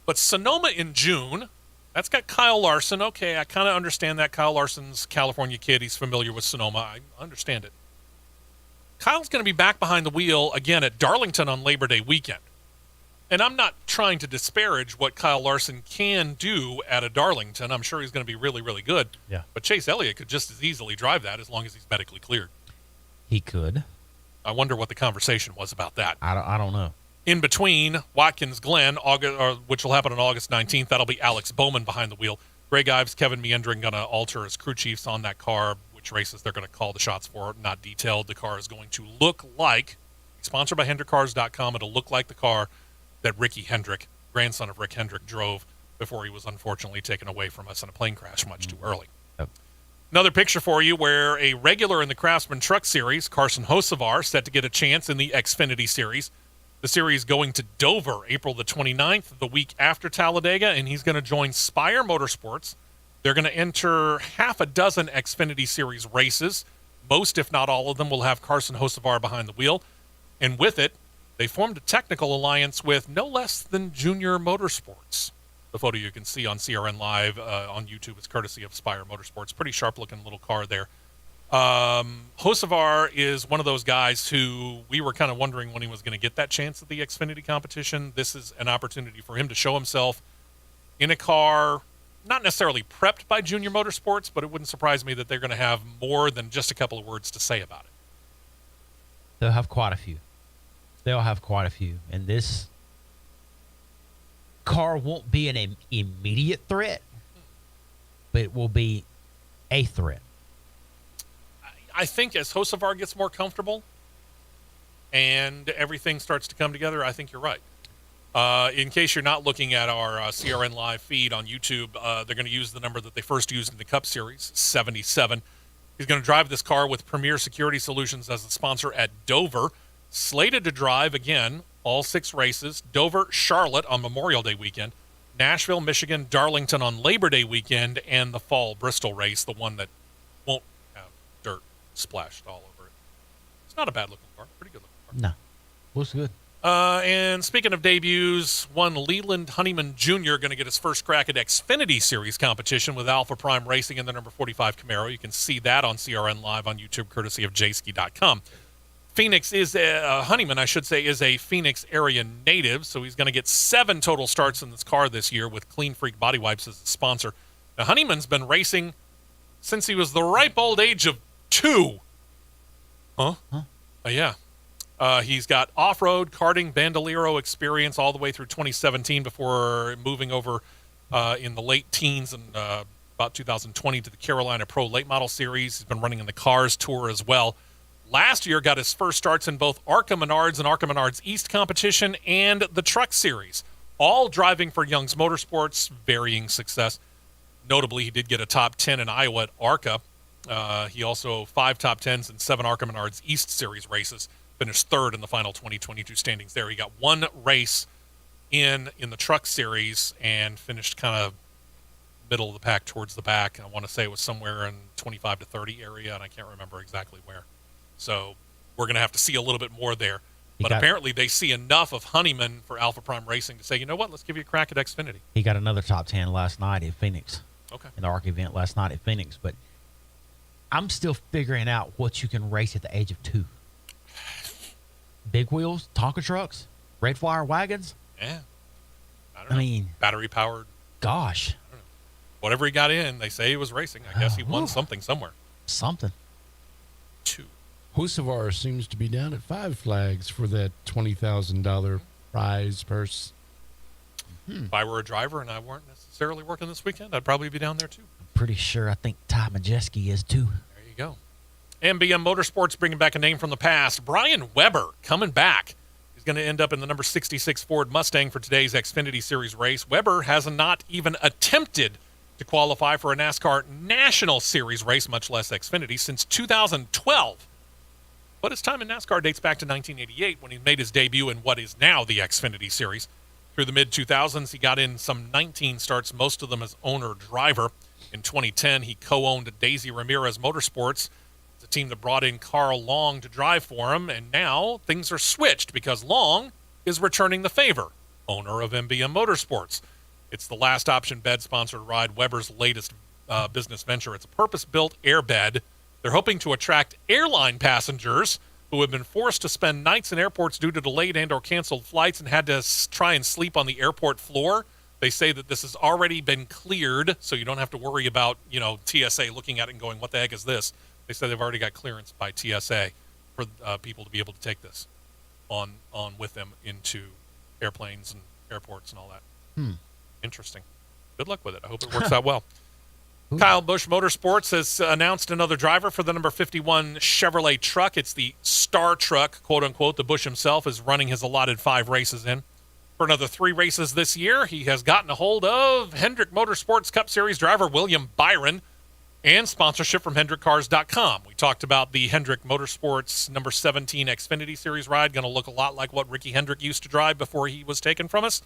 But Sonoma in June, that's got Kyle Larson. Okay, I kind of understand that. Kyle Larson's a California kid. He's familiar with Sonoma. I understand it. Kyle's going to be back behind the wheel again at Darlington on Labor Day weekend. And I'm not trying to disparage what Kyle Larson can do at a Darlington. I'm sure he's going to be really, really good. Yeah. But Chase Elliott could just as easily drive that as long as he's medically cleared. He could. I wonder what the conversation was about that. I don't know. In between, Watkins Glen, which will happen on August 19th, that'll be Alex Bowman behind the wheel. Greg Ives, Kevin Meendering going to alter as crew chiefs on that car. Which races they're going to call the shots for, not detailed. The car is going to look like, sponsored by HendrickCars.com, it'll look like the car that Ricky Hendrick, grandson of Rick Hendrick, drove before he was unfortunately taken away from us in a plane crash much too early. Yep. Another picture for you where a regular in the Craftsman Truck Series, Carson Hocevar, set to get a chance in the Xfinity Series. The series going to Dover April the 29th, the week after Talladega, and he's going to join Spire Motorsports. They're going to enter half a dozen Xfinity Series races. Most, if not all of them, will have Carson Hocevar behind the wheel. And with it, they formed a technical alliance with no less than Junior Motorsports. The photo you can see on CRN Live on YouTube is courtesy of Spire Motorsports. Pretty sharp-looking little car there. Hocevar is one of those guys who we were kind of wondering when he was going to get that chance at the Xfinity competition. This is an opportunity for him to show himself in a car, not necessarily prepped by Junior Motorsports, but it wouldn't surprise me that they're going to have more than just a couple of words to say about it. They'll have quite a few. And this car won't be an immediate threat, but it will be a threat. I think as Hocevar gets more comfortable and everything starts to come together, I think you're right. In case you're not looking at our CRN Live feed on YouTube, they're going to use the number that they first used in the Cup Series, 77. He's going to drive this car with Premier Security Solutions as the sponsor at Dover. Slated to drive, again, all 6 races. Dover, Charlotte on Memorial Day weekend. Nashville, Michigan, Darlington on Labor Day weekend, and the fall Bristol race, the one that won't have dirt splashed all over it. It's not a bad-looking car. Pretty good-looking car. No. Looks good. And speaking of debuts, one Leland Honeyman Jr. going to get his first crack at Xfinity Series competition with Alpha Prime Racing in the number 45 Camaro. You can see that on CRN Live on YouTube, courtesy of jski.com. Phoenix is Honeyman, I should say, is a Phoenix area native, so he's going to get 7 total starts in this car this year with Clean Freak Body Wipes as a sponsor. Now, Honeyman's been racing since he was the ripe old age of 2. Huh? Yeah. He's got off-road, karting, bandolero experience all the way through 2017 before moving over in the late teens and about 2020 to the Carolina Pro Late Model Series. He's been running in the Cars Tour as well. Last year, got his first starts in both ARCA Menards and ARCA Menards East competition and the Truck Series, all driving for Young's Motorsports, varying success. Notably, he did get a top 10 in Iowa at ARCA. He also 5 top 10s in 7 ARCA Menards East Series races. Finished 3rd in the final 2022 standings there. He got 1 race in the Truck Series and finished kind of middle of the pack towards the back. I want to say it was somewhere in 25 to 30 area, and I can't remember exactly where. So we're going to have to see a little bit more there. But apparently they see enough of Honeyman for Alpha Prime Racing to say, you know what, let's give you a crack at Xfinity. He got another top 10 last night at Phoenix. Okay. In the ARC event last night at Phoenix. But I'm still figuring out what you can race at the age of 2. Big wheels, Tonka trucks, red flyer wagons. Yeah. I mean, battery-powered. Gosh. Whatever he got in, they say he was racing. I guess he won something somewhere. Something. 2. Husavar seems to be down at 5 Flags for that $20,000 prize purse. If I were a driver and I weren't necessarily working this weekend, I'd probably be down there too. I'm pretty sure I think Ty Majeski is too. There you go. MBM Motorsports bringing back a name from the past. Brian Weber coming back. He's going to end up in the number 66 Ford Mustang for today's Xfinity Series race. Weber has not even attempted to qualify for a NASCAR National Series race, much less Xfinity, since 2012. But his time in NASCAR dates back to 1988 when he made his debut in what is now the Xfinity Series. Through the mid-2000s, he got in some 19 starts, most of them as owner-driver. In 2010, he co-owned Daisy Ramirez Motorsports, the team that brought in Carl Long to drive for him, and now things are switched because Long is returning the favor, owner of MBM Motorsports. It's the last option bed-sponsored ride, Weber's latest business venture. It's a purpose-built airbed. They're hoping to attract airline passengers who have been forced to spend nights in airports due to delayed and or canceled flights and had to try and sleep on the airport floor. They say that this has already been cleared, so you don't have to worry about, TSA looking at it and going, what the heck is this? They said they've already got clearance by TSA for people to be able to take this on with them into airplanes and airports and all that. Interesting. Good luck with it. I hope it works out well. Kyle Busch Motorsports has announced another driver for the number 51 Chevrolet truck. It's the Star Truck, quote-unquote. The Busch himself is running his allotted 5 races in. For another 3 races this year, he has gotten a hold of Hendrick Motorsports Cup Series driver William Byron and sponsorship from HendrickCars.com. We talked about the Hendrick Motorsports number 17 Xfinity Series ride, going to look a lot like what Ricky Hendrick used to drive before he was taken from us.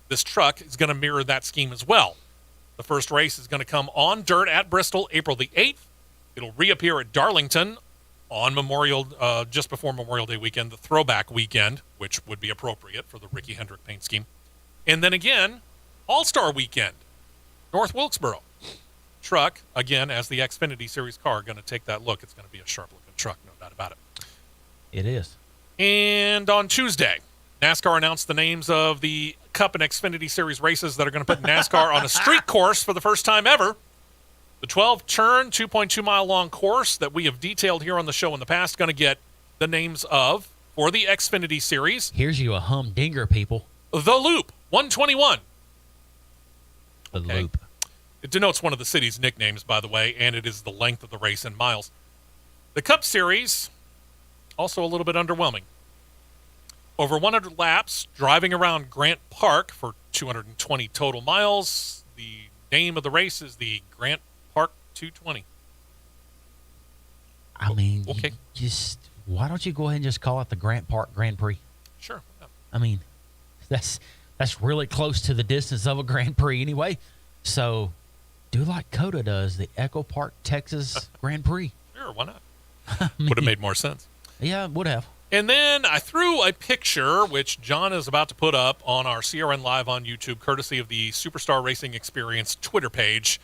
This truck is going to mirror that scheme as well. The first race is going to come on dirt at Bristol, April the 8th. It'll reappear at Darlington on just before Memorial Day weekend, the throwback weekend, which would be appropriate for the Ricky Hendrick paint scheme. And then again, All-Star weekend, North Wilkesboro. Truck, again, as the Xfinity Series car, going to take that look. It's going to be a sharp-looking truck, no doubt about it. It is. And on Tuesday, NASCAR announced the names of the Cup and Xfinity Series races that are going to put NASCAR on a street course for the first time ever. The 12-turn, 2.2-mile-long course that we have detailed here on the show in the past, going to get the names of, for the Xfinity Series. Here's you a humdinger, people. The Loop, 121. The Loop. It denotes one of the city's nicknames, by the way, and it is the length of the race in miles. The Cup Series, also a little bit underwhelming. Over 100 laps, driving around Grant Park for 220 total miles. The name of the race is the Grant Park 220. I mean, okay. Why don't you go ahead and just call it the Grant Park Grand Prix? Sure. Yeah. I mean, that's really close to the distance of a Grand Prix anyway. So do like COTA does, the Echo Park, Texas Grand Prix. Sure, why not? Would have made more sense. Yeah, it would have. And then I threw a picture, which John is about to put up on our CRN Live on YouTube, courtesy of the Superstar Racing Experience Twitter page.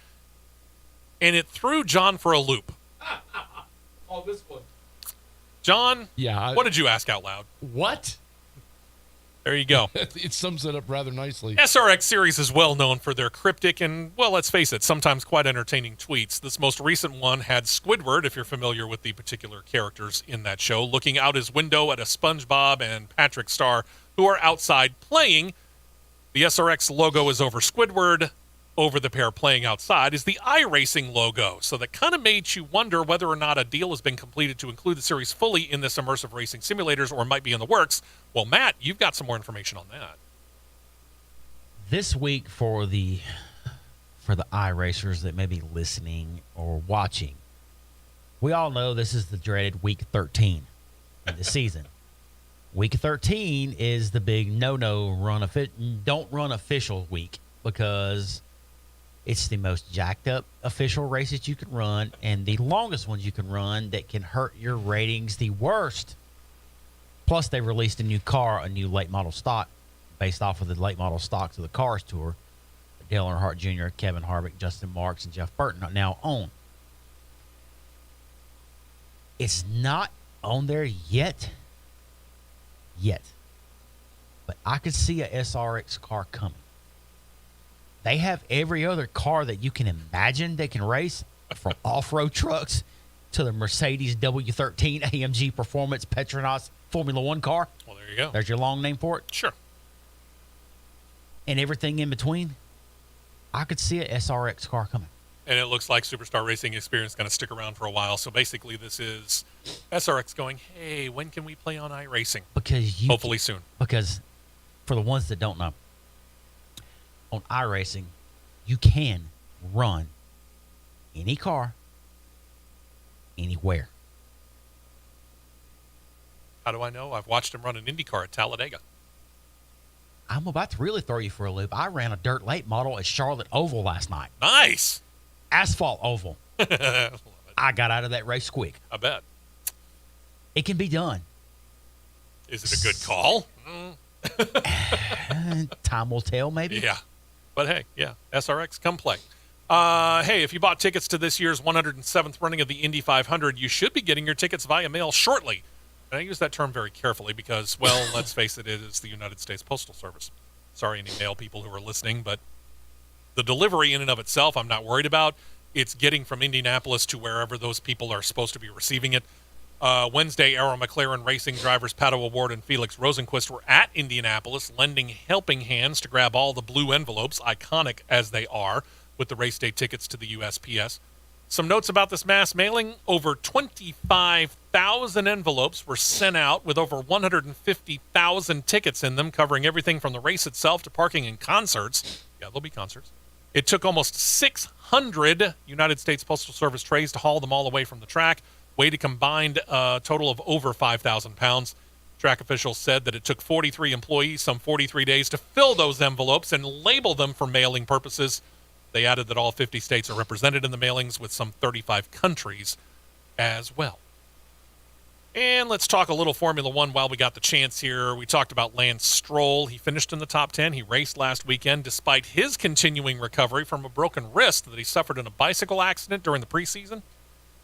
And it threw John for a loop. Oh, this one. John, yeah, what did you ask out loud? What? There you go. It sums it up rather nicely. SRX Series is well known for their cryptic and, well, let's face it, sometimes quite entertaining tweets. This most recent one had Squidward, if you're familiar with the particular characters in that show, looking out his window at a SpongeBob and Patrick Star who are outside playing. The SRX logo is over Squidward. Over the pair playing outside is the iRacing logo. So that kind of made you wonder whether or not a deal has been completed to include the series fully in this immersive racing simulators or might be in the works. Well, Matt, you've got some more information on that. This week for the iRacers that may be listening or watching, we all know this is the dreaded Week 13 in the season. Week 13 is the big don't run official week because it's the most jacked up official races you can run and the longest ones you can run that can hurt your ratings the worst. Plus, they released a new late model stock based off of the late model stocks of the Cars Tour. Dale Earnhardt Jr., Kevin Harvick, Justin Marks, and Jeff Burton are now on. It's not on there yet. But I could see a SRX car coming. They have every other car that you can imagine they can race, from off-road trucks to the Mercedes W13 AMG Performance Petronas Formula One car. Well, there you go. There's your long name for it. Sure. And everything in between. I could see a SRX car coming. And it looks like Superstar Racing Experience is going to stick around for a while. So basically this is SRX going, hey, when can we play on iRacing? Hopefully soon. Because for the ones that don't know, on iRacing, you can run any car, anywhere. How do I know? I've watched him run an Indycar at Talladega. I'm about to really throw you for a loop. I ran a dirt late model at Charlotte Oval last night. Nice. Asphalt oval. Love it. I got out of that race quick. I bet. It can be done. Is it a good call? Time will tell, maybe. Yeah. But hey, yeah, SRX, come play. Hey, if you bought tickets to this year's 107th running of the Indy 500, you should be getting your tickets via mail shortly. And I use that term very carefully because, well, let's face it, it is the United States Postal Service. Sorry, any mail people who are listening, but the delivery in and of itself, I'm not worried about. It's getting from Indianapolis to wherever those people are supposed to be receiving it. Wednesday, Arrow McLaren Racing drivers Pato O'Ward and Felix Rosenquist were at Indianapolis, lending helping hands to grab all the blue envelopes, iconic as they are, with the race day tickets to the USPS. Some notes about this mass mailing. Over 25,000 envelopes were sent out with over 150,000 tickets in them, covering everything from the race itself to parking and concerts. Yeah, there'll be concerts. It took almost 600 United States Postal Service trays to haul them all away from the track. Weighed a combined total of over 5,000 pounds. Track officials said that it took 43 employees some 43 days to fill those envelopes and label them for mailing purposes. They added that all 50 states are represented in the mailings with some 35 countries as well. And let's talk a little Formula One while we got the chance here. We talked about Lance Stroll. He finished in the top 10. He raced last weekend despite his continuing recovery from a broken wrist that he suffered in a bicycle accident during the preseason.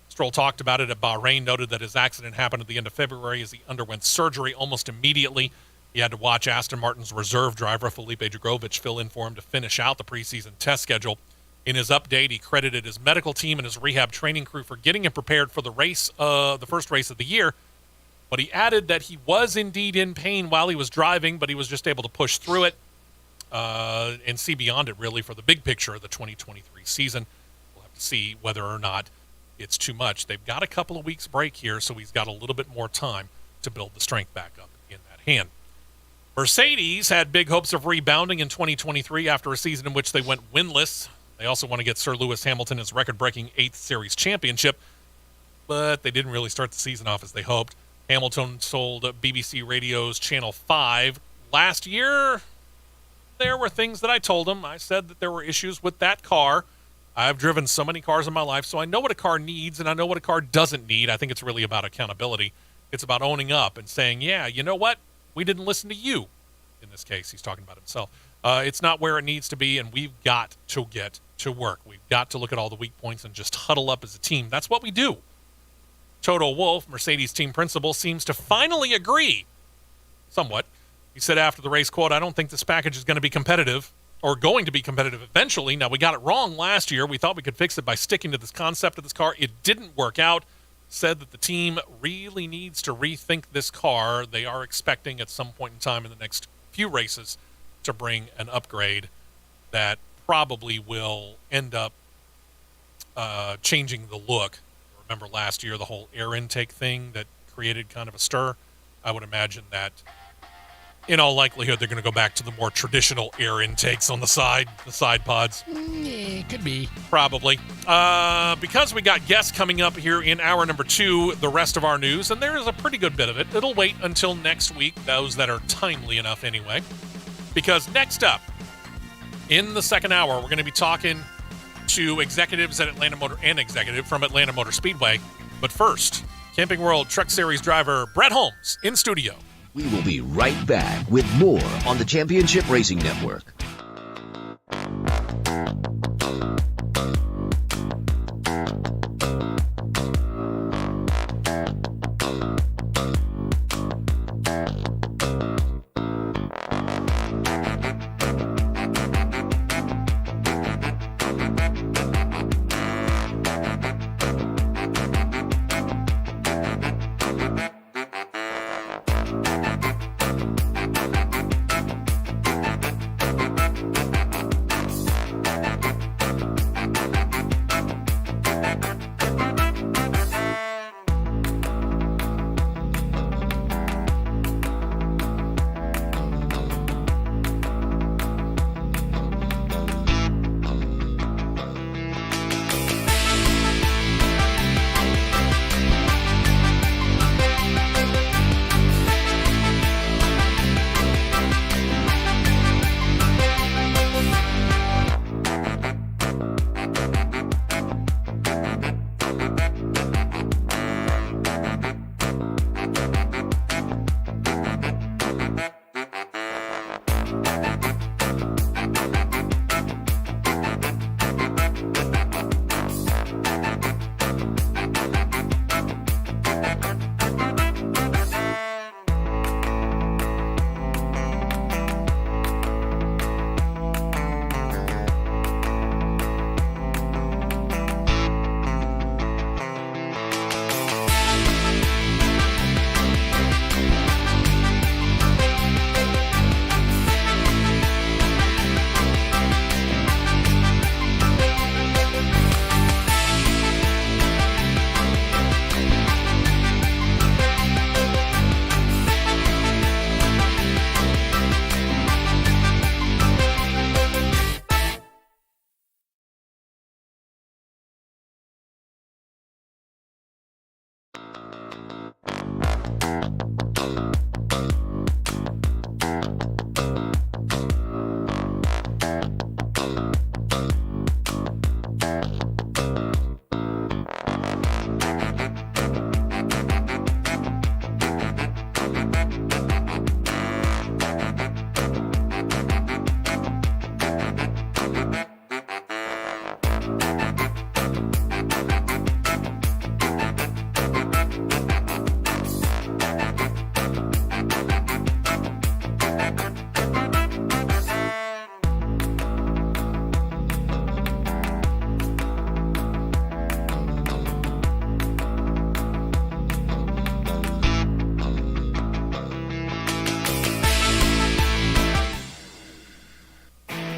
Stroll talked about it at Bahrain, noted that his accident happened at the end of February as he underwent surgery almost immediately. He had to watch Aston Martin's reserve driver, Felipe Drugovich, fill in for him to finish out the preseason test schedule. In his update, he credited his medical team and his rehab training crew for getting him prepared for the race, the first race of the year. But he added that he was indeed in pain while he was driving, but he was just able to push through it and see beyond it, really, for the big picture of the 2023 season. We'll have to see whether or not it's too much. They've got a couple of weeks break here, so he's got a little bit more time to build the strength back up in that hand. Mercedes had big hopes of rebounding in 2023 after a season in which they went winless. They also want to get Sir Lewis Hamilton his record-breaking 8th Series championship, but they didn't really start the season off as they hoped. Hamilton sold BBC Radio's Channel 5. Last year, there were things that I told him. I said that there were issues with that car. I've driven so many cars in my life, so I know what a car needs and I know what a car doesn't need. I think it's really about accountability. It's about owning up and saying, yeah, you know what? We didn't listen to you. In this case, he's talking about himself. It's not where it needs to be, and we've got to get to work. We've got to look at all the weak points and just huddle up as a team. That's what we do. Toto Wolff, Mercedes team principal, seems to finally agree, somewhat. He said after the race, quote, "I don't think this package is going to be competitive or going to be competitive eventually. Now, we got it wrong last year. We thought we could fix it by sticking to this concept of this car. It didn't work out." Said that the team really needs to rethink this car. They are expecting at some point in time in the next few races to bring an upgrade that probably will end up changing the look. Remember last year, the whole air intake thing that created kind of a stir? I would imagine that in all likelihood, they're going to go back to the more traditional air intakes on the side pods. Yeah, could be. Probably. Because we got guests coming up here in hour number 2, the rest of our news, and there is a pretty good bit of it. It'll wait until next week, those that are timely enough anyway. Because next up, in the second hour, we're going to be talking to executives at an executive from Atlanta Motor Speedway. But first, Camping World Truck Series driver Brett Holmes in studio. We will be right back with more on the Championship Racing Network.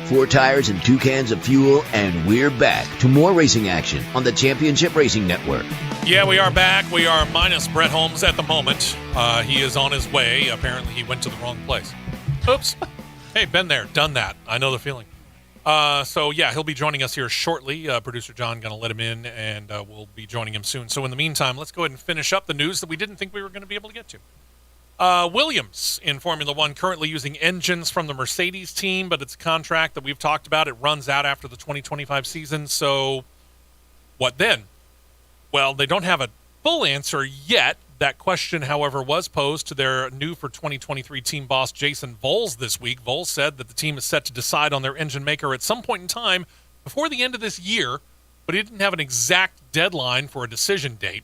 Four tires and 2 cans of fuel, and we're back to more racing action on the Championship Racing Network. Yeah, we are back. We are minus Brett Holmes at the moment. He is on his way. Apparently, he went to the wrong place. Oops. Hey, been there, done that. I know the feeling. So, yeah, he'll be joining us here shortly. Producer John going to let him in, and we'll be joining him soon. So, in the meantime, let's go ahead and finish up the news that we didn't think we were going to be able to get to. Williams in Formula One currently using engines from the Mercedes team, but it's a contract that we've talked about. It runs out after the 2025 season. So what then? Well, they don't have a full answer yet. That question, however, was posed to their new for 2023 team boss, Jason Voles, this week. Voles said that the team is set to decide on their engine maker at some point in time before the end of this year, but he didn't have an exact deadline for a decision date.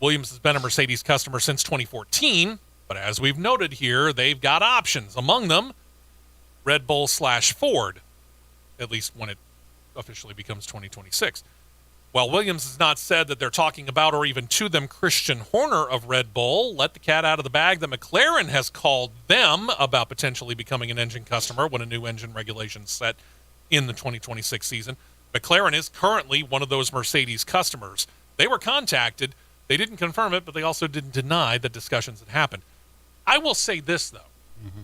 Williams has been a Mercedes customer since 2014. But as we've noted here, they've got options. Among them, Red Bull/Ford, at least when it officially becomes 2026. While Williams has not said that they're talking about or even to them Christian Horner of Red Bull, let the cat out of the bag that McLaren has called them about potentially becoming an engine customer when a new engine regulation is set in the 2026 season. McLaren is currently one of those Mercedes customers. They were contacted. They didn't confirm it, but they also didn't deny that discussions had happened. I will say this, though. Mm-hmm.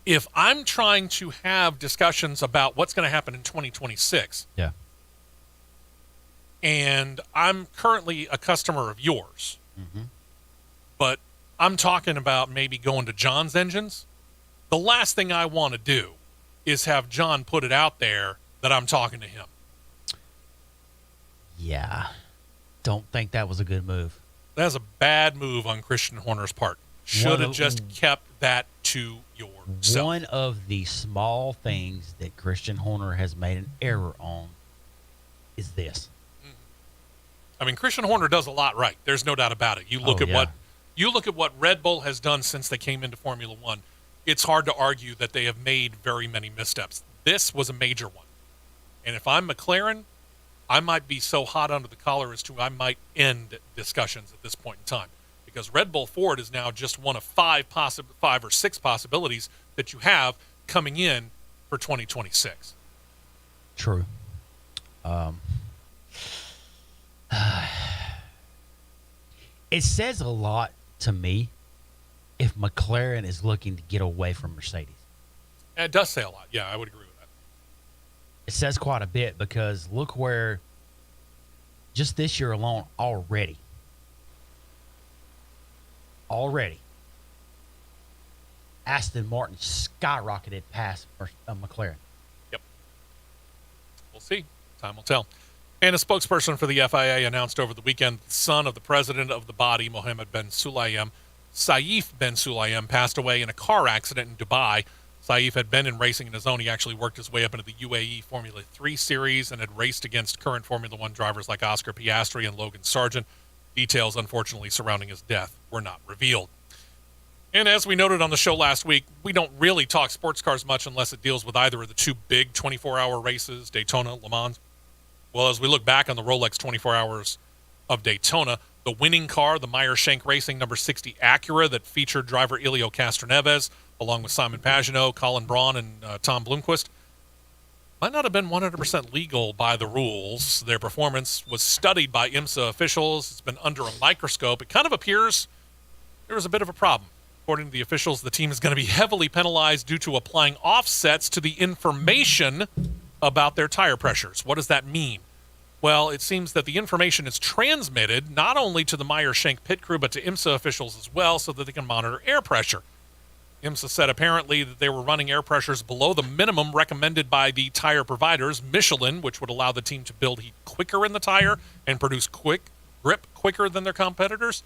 If I'm trying to have discussions about what's going to happen in 2026, yeah, and I'm currently a customer of yours, mm-hmm. but I'm talking about maybe going to John's engines, the last thing I want to do is have John put it out there that I'm talking to him. Yeah. Don't think that was a good move. That's a bad move on Christian Horner's part. Should have just kept that to yourself. One of the small things that Christian Horner has made an error on is this. I mean, Christian Horner does a lot right. There's no doubt about it. You look at what Red Bull has done since they came into Formula One. It's hard to argue that they have made very many missteps. This was a major one. And if I'm McLaren, I might be so hot under the collar as to I might end discussions at this point in time. Because Red Bull Ford is now just one of five or six possibilities that you have coming in for 2026. True. It says a lot to me if McLaren is looking to get away from Mercedes. It does say a lot. Yeah, I would agree with that. It says quite a bit because look where just this year alone already Aston Martin skyrocketed past McLaren. Yep. We'll see. Time will tell. And a spokesperson for the FIA announced over the weekend the son of the president of the body, Mohammed bin Sulayem, Saif bin Sulayem, passed away in a car accident in Dubai. Saif had been in racing in his own. He actually worked his way up into the UAE Formula 3 series and had raced against current Formula 1 drivers like Oscar Piastri and Logan Sargent. Details, unfortunately, surrounding his death were not revealed. And as we noted on the show last week, we don't really talk sports cars much unless it deals with either of the two big 24-hour races, Daytona, Le Mans. Well, as we look back on the Rolex 24 Hours of Daytona, the winning car, the Meyer-Shank Racing number 60 Acura that featured driver Elio Castroneves, along with Simon Pagenaud, Colin Braun, and Tom Blomqvist, might not have been 100% legal by the rules. Their performance was studied by IMSA officials. It's been under a microscope. It kind of appears there was a bit of a problem. According to the officials, the team is going to be heavily penalized due to applying offsets to the information about their tire pressures. What does that mean? Well, it seems that the information is transmitted not only to the Meyer-Shank pit crew, but to IMSA officials as well so that they can monitor air pressure. IMSA said apparently that they were running air pressures below the minimum recommended by the tire providers, Michelin, which would allow the team to build heat quicker in the tire and produce quick grip quicker than their competitors.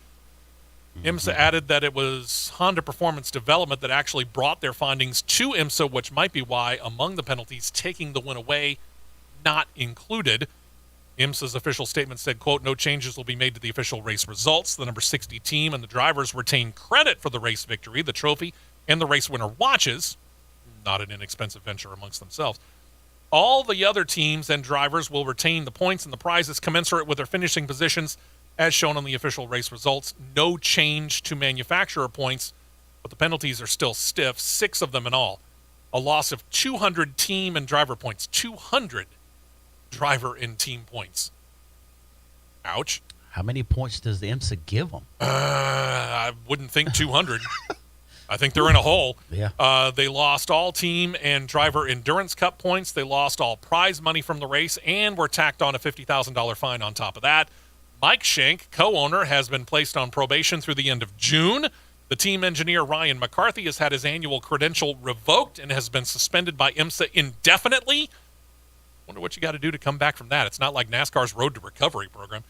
IMSA added that it was Honda Performance Development that actually brought their findings to IMSA, which might be why, among the penalties, taking the win away not included. IMSA's official statement said, quote, no changes will be made to the official race results. The number 60 team and the drivers retain credit for the race victory, the trophy, and the race winner watches. Not an inexpensive venture amongst themselves. All the other teams and drivers will retain the points and the prizes commensurate with their finishing positions as shown on the official race results. No change to manufacturer points, but the penalties are still stiff, 6 of them in all. A loss of 200 team and driver points. 200 driver and team points. Ouch. How many points does the IMSA give them? I wouldn't think 200. I think they're in a hole. Yeah. They lost all team and driver endurance cup points. They lost all prize money from the race and were tacked on a $50,000 fine on top of that. Mike Shank, co-owner, has been placed on probation through the end of June. The team engineer, Ryan McCarthy, has had his annual credential revoked and has been suspended by IMSA indefinitely. Wonder what you got to do to come back from that. It's not like NASCAR's Road to Recovery program.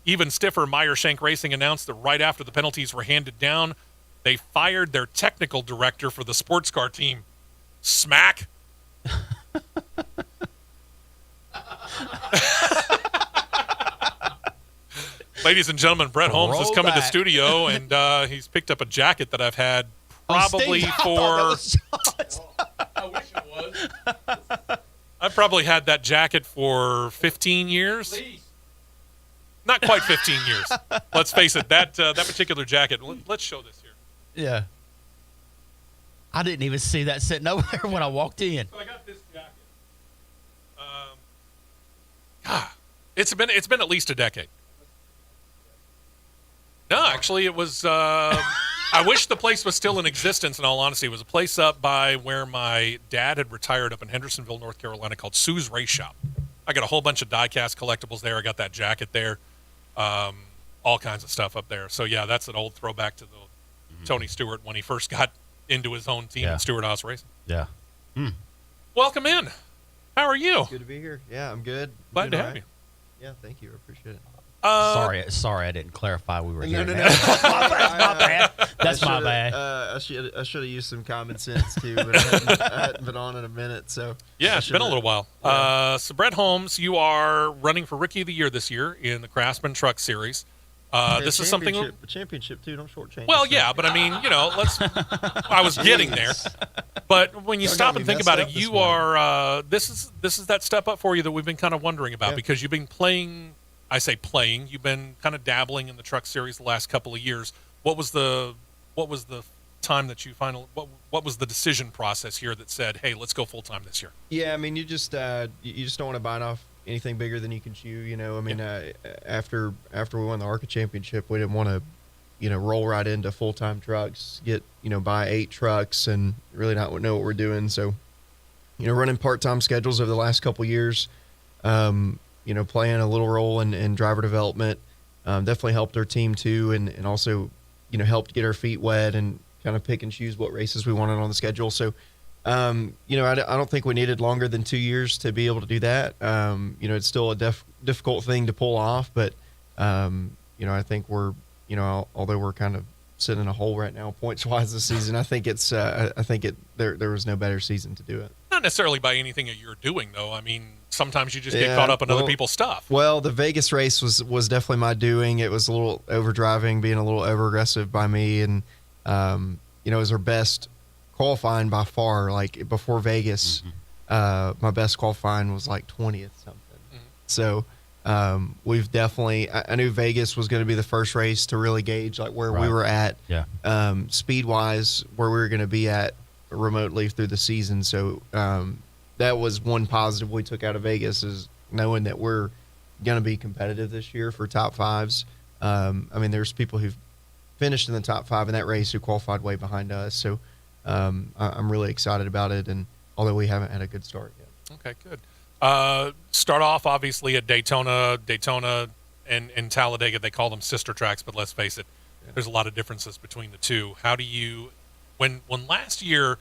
Even stiffer, Meyer-Shank Racing announced that right after the penalties were handed down, they fired their technical director for the sports car team. Smack. Ladies and gentlemen, Brett Holmes has come into Throwback. studio, and he's picked up a jacket that I've had probably Steve, I for. thought that was John's. I wish it was. I've probably had that jacket for 15 years. Please. Not quite 15 years. Let's face it. That particular jacket. Let's show this here. Yeah. I didn't even see that sitting over there when I walked in. So I got this jacket. God, it's been at least a decade. No, actually, it was. I wish the place was still in existence. In all honesty, it was a place up by where my dad had retired up in Hendersonville, North Carolina, called Sue's Race Shop. I got a whole bunch of die-cast collectibles there. I got that jacket there, all kinds of stuff up there. So yeah, that's an old throwback to the Tony Stewart when he first got into his own team at Stewart Haas Racing. Yeah. Welcome in. How are you? Good to be here. Yeah, I'm good. Glad to have you. Yeah, thank you. I appreciate it. Sorry, I didn't clarify we were here. No. That's my bad. That's my bad. I should have used some common sense too, but I hadn't been on in a minute, so Yeah, it's been a little while. Yeah. So Brett Holmes, you are running for Rookie of the Year this year in the Craftsman Truck Series. This is something. A championship too. Don't shortchange. Well, yourself. yeah, but I mean, let's. I was getting there, but when you Y'all stop got and me think messed about up it, this you morning. are. This is that step up for you that we've been kind of wondering about because you've been playing. I say playing. You've been kind of dabbling in the truck series the last couple of years. What was the time that you what was the decision process here that said, hey, let's go full time this year? Yeah, I mean, you just don't want to bite off anything bigger than you can chew. I mean, after we won the ARCA championship, we didn't want to, roll right into full time trucks, buy 8 trucks and really not know what we're doing. So, running part time schedules over the last couple of years, playing a little role in driver development, definitely helped our team too, and also, helped get our feet wet and kind of pick and choose what races we wanted on the schedule. So, I don't think we needed longer than 2 years to be able to do that. It's still a difficult thing to pull off, but, I think we're, although we're kind of sitting in a hole right now points wise this season, I think there was no better season to do it. Not necessarily by anything that you're doing, though. I mean, sometimes you just get caught up in other people's stuff. Well, the Vegas race was definitely my doing. It was a little overdriving, being a little over aggressive by me, and it was our best qualifying by far. Like before Vegas, my best qualifying was like 20th something. So we've definitely. I knew Vegas was going to be the first race to really gauge like where we were at, speed wise, where we were going to be at remotely through the season. So that was one positive we took out of Vegas, is knowing that we're going to be competitive this year for top fives. I mean, there's people who've finished in the top 5 in that race who qualified way behind us. So I'm really excited about it, and although we haven't had a good start yet. Okay, good. Start off obviously at Daytona and Talladega. They call them sister tracks, but let's face it, there's a lot of differences between the two. How do you, when last year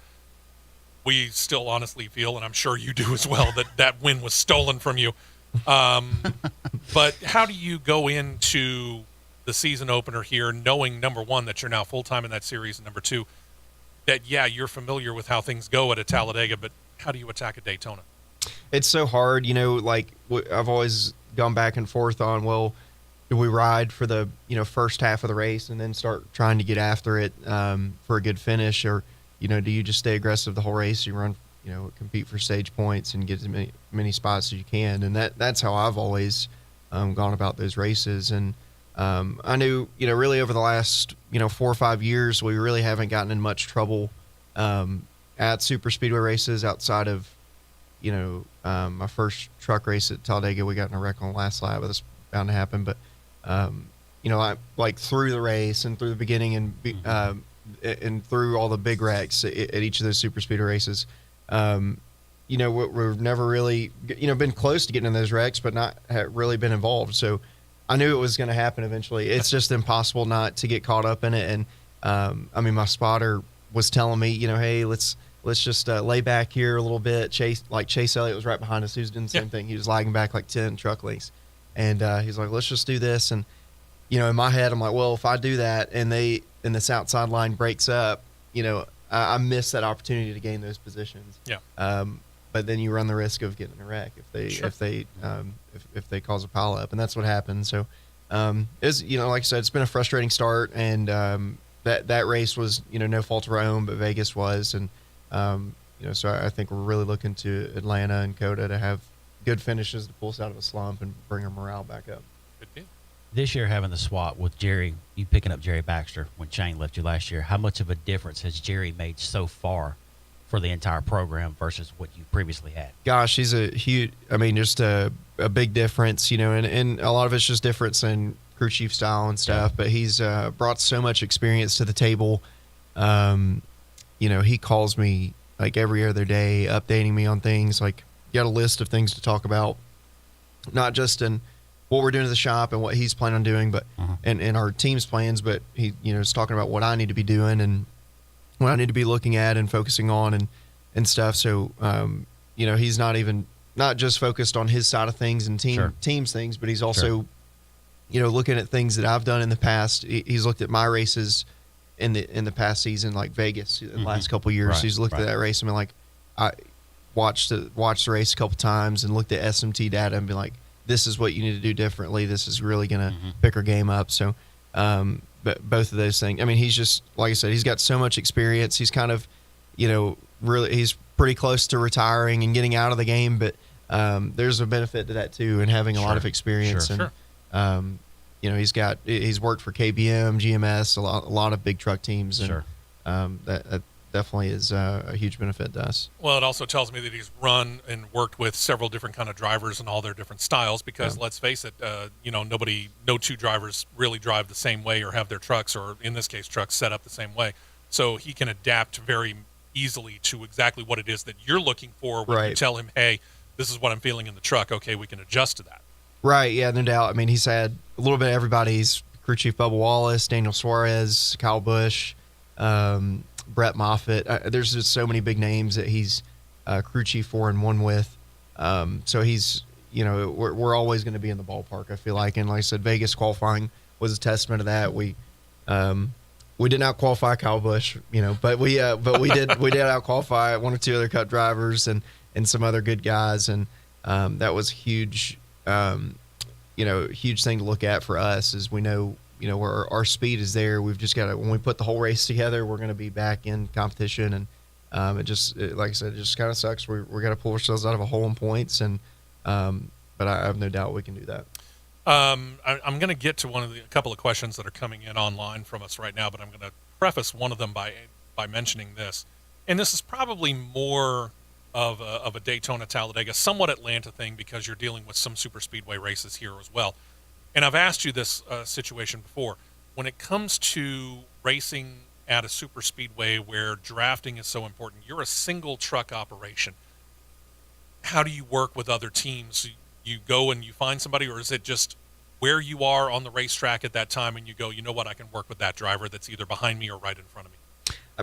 we still honestly feel, and I'm sure you do as well, that win was stolen from you. But how do you go into the season opener here knowing, number one, that you're now full-time in that series, and number two, that, you're familiar with how things go at a Talladega, but how do you attack a Daytona? It's so hard, I've always gone back and forth on, well, do we ride for the, first half of the race and then start trying to get after it for a good finish, or, do you just stay aggressive the whole race? You run, compete for stage points and get as many spots as you can. And that's how I've always gone about those races. And I knew, really over the last, 4 or 5 years, we really haven't gotten in much trouble at super speedway races outside of, my first truck race at Talladega. We got in a wreck on the last lap, but it's bound to happen. But, like through the race and through the beginning and through all the big wrecks at each of those super speedway races, we've never really, been close to getting in those wrecks, but not really been involved. So I knew it was going to happen eventually. It's just impossible not to get caught up in it. And I mean, my spotter was telling me, hey, let's just lay back here a little bit. Chase Elliott was right behind us. He was doing the same thing. He was lagging back like 10 truck lengths. And he's like, let's just do this. And, in my head, I'm like, well, if I do that and this outside line breaks up, I miss that opportunity to gain those positions. Yeah. But then you run the risk of getting in a wreck if they cause a pile up, and that's what happened. So, is, like I said, it's been a frustrating start, and that race was, no fault of our own, but Vegas was, and so I think we're really looking to Atlanta and Coda to have good finishes to pull us out of a slump and bring our morale back up. Good deal. This year, having the swap with Jerry, you picking up Jerry Baxter when Shane left you last year, how much of a difference has Jerry made so far for the entire program versus what you previously had? Gosh, he's a huge, just a big difference, and a lot of it's just difference in crew chief style and stuff, but he's brought so much experience to the table. He calls me like every other day, updating me on things, like got a list of things to talk about, not just in what we're doing at the shop and what he's planning on doing, but in our team's plans, but he, is talking about what I need to be doing and what I need to be looking at and focusing on and stuff. So, he's not just focused on his side of things and team's things, but he's also, looking at things that I've done in the past. He's looked at my races in the past season, like Vegas, the last couple of years. Right, He's looked at that race and been like, I watched the race a couple times and looked at SMT data and been like, this is what you need to do differently. This is really going to pick our game up. So, but both of those things, he's just, like I said, he's got so much experience. He's kind of, really, he's pretty close to retiring and getting out of the game, but there's a benefit to that too, and having a lot of experience. And, he's worked for KBM, GMS, a lot of big truck teams. And, that definitely is a huge benefit to us. Well, it also tells me that he's run and worked with several different kind of drivers and all their different styles, because let's face it, no two drivers really drive the same way or have their trucks, or in this case, trucks set up the same way. So he can adapt very easily to exactly what it is that you're looking for when you tell him, hey, this is what I'm feeling in the truck. Okay, we can adjust to that. Right, yeah, no doubt. He's had a little bit of everybody's crew chief Bubba Wallace, Daniel Suarez, Kyle Busch, Brett Moffitt. There's just so many big names that he's crew chief for and won with. So he's, we're always going to be in the ballpark, I feel like. And like I said, Vegas qualifying was a testament of that. We did not qualify Kyle Busch, but we did out qualify one or two other Cup drivers and some other good guys, and that was huge. Huge thing to look at for us is we know where our speed is there. We've just got to, when we put the whole race together, we're going to be back in competition. And like I said, it just kind of sucks. We're going to pull ourselves out of a hole in points, and but I have no doubt we can do that. I'm going to get to a couple of questions that are coming in online from us right now, but I'm going to preface one of them by mentioning this. And this is probably more of a Daytona, Talladega, somewhat Atlanta thing, because you're dealing with some super speedway races here as well. And I've asked you this situation before. When it comes to racing at a super speedway where drafting is so important, you're a single truck operation. How do you work with other teams? You go and you find somebody, or is it just where you are on the racetrack at that time and you go, you know what, I can work with that driver that's either behind me or right in front of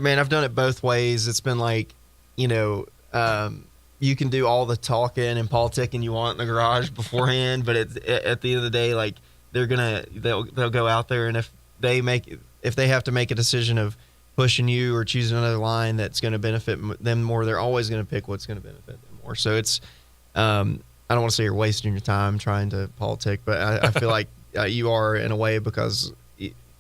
me? I've done it both ways. It's been like, you can do all the talking and politicking you want in the garage beforehand, but at the end of the day, like they'll go out there, and if they have to make a decision of pushing you or choosing another line that's going to benefit them more, they're always going to pick what's going to benefit them more. So it's, I don't want to say you're wasting your time trying to politic, but I feel like you are in a way, because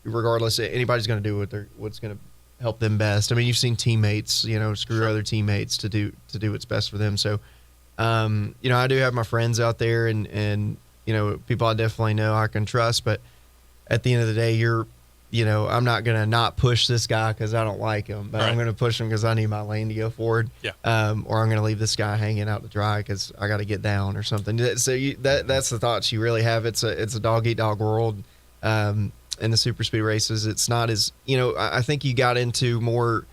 regardless, anybody's going to do what's going to help them best. You've seen teammates, screw other teammates to do what's best for them. So, I do have my friends out there and people I definitely know I can trust, but at the end of the day, I'm not going to not push this guy because I don't like him, but I'm going to push him because I need my lane to go forward. Yeah. Or I'm going to leave this guy hanging out to dry because I got to get down or something. So that's the thoughts you really have. It's a dog eat dog world. In the super speed races, it's not as, I think you got into more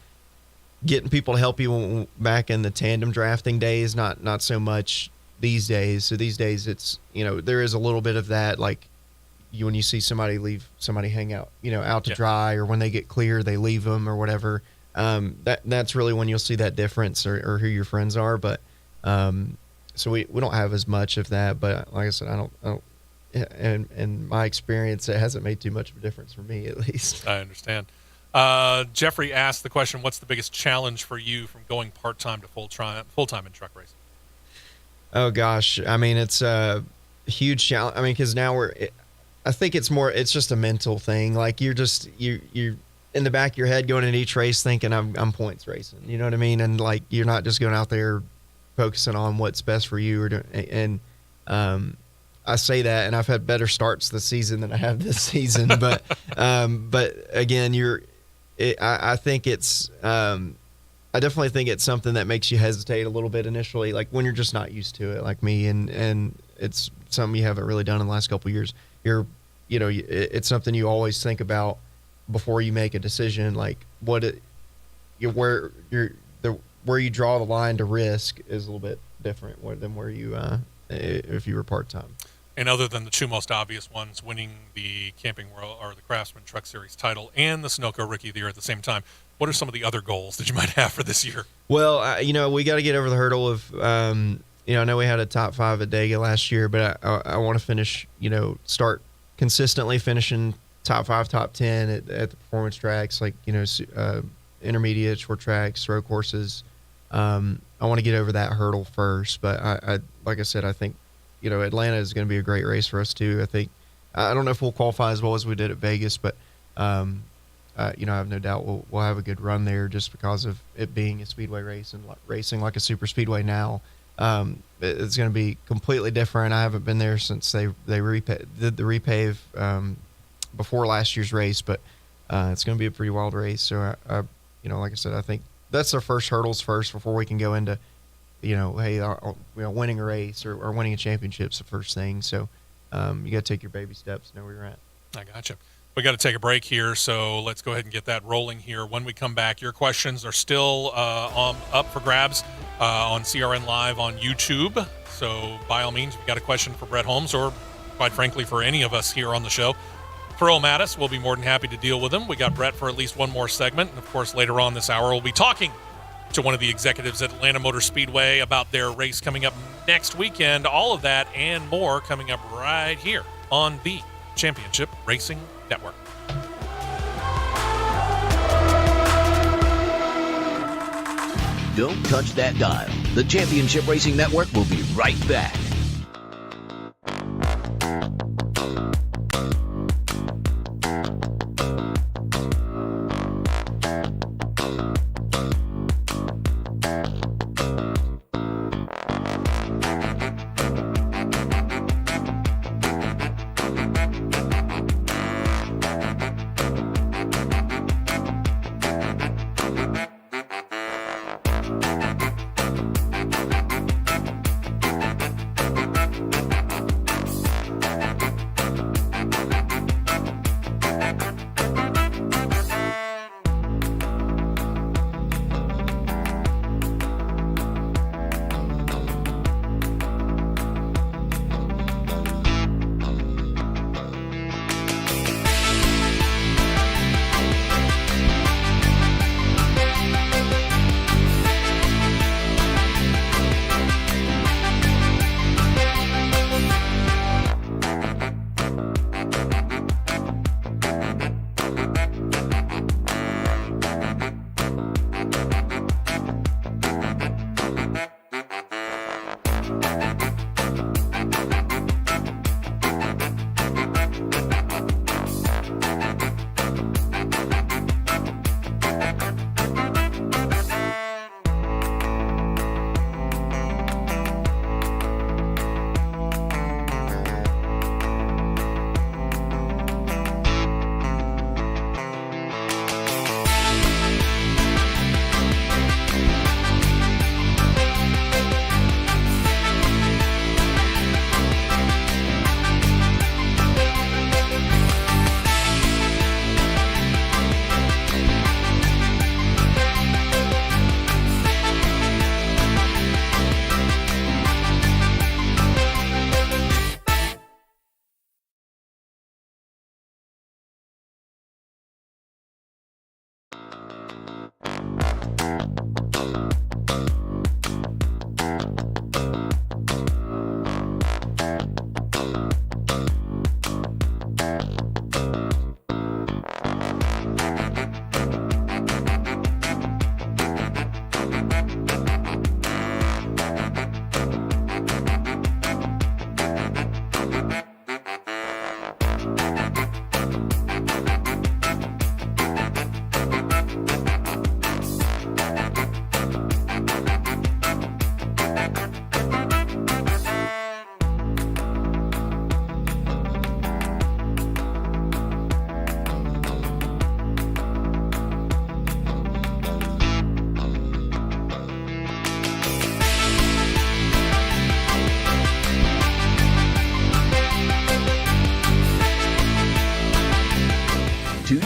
getting people to help you back in the tandem drafting days, not so much these days. So these days it's, there is a little bit of that, like when you see somebody hang out, out to dry, or when they get clear, they leave them or whatever. That's really when you'll see that difference or who your friends are. But, so we don't have as much of that, but like I said, I don't, in my experience, it hasn't made too much of a difference for me, at least. I understand. Jeffrey asked the question, what's the biggest challenge for you from going part-time to full-time in truck racing? Oh, gosh. It's a huge challenge. Because now I think it's just a mental thing. Like you're in the back of your head going into each race thinking I'm points racing. You know what I mean? And like you're not just going out there focusing on what's best for you. I say that, and I've had better starts this season than I have this season. But again, I think it's. I definitely think it's something that makes you hesitate a little bit initially, like when you're just not used to it, like me, and it's something you haven't really done in the last couple of years. It's something you always think about before you make a decision, like where you draw the line to risk is a little bit different than where you if you were part time. And other than the two most obvious ones, winning the Camping World or the Craftsman Truck Series title and the Sunoco Rookie of the Year at the same time, what are some of the other goals that you might have for this year? Well, we got to get over the hurdle of, I know we had a top 5 at Dega last year, but I want to finish, start consistently finishing top 5, top 10 at the performance tracks, like, intermediate, short tracks, road courses. I want to get over that hurdle first, but I like I said, I think, Atlanta is going to be a great race for us too. I think, I don't know if we'll qualify as well as we did at Vegas, but, I have no doubt we'll have a good run there just because of it being a speedway race and racing like a super speedway now. It's going to be completely different. I haven't been there since they did the repave before last year's race, but it's going to be a pretty wild race. So, like I said, I think that's our first hurdles first before we can go into, winning a race or winning a championship's the first thing. So you got to take your baby steps, know where you're at. I gotcha. We got to take a break here, so let's go ahead and get that rolling here. When we come back, your questions are still up for grabs on CRN Live on YouTube. So by all means, if you've got a question for Brett Holmes or, quite frankly, for any of us here on the show, throw them at us. We'll be more than happy to deal with them. We got Brett for at least one more segment. And, of course, later on this hour, we'll be talking to one of the executives at Atlanta Motor Speedway about their race coming up next weekend. All of that and more coming up right here on the Championship Racing Network. Don't touch that dial. The Championship Racing Network will be right back.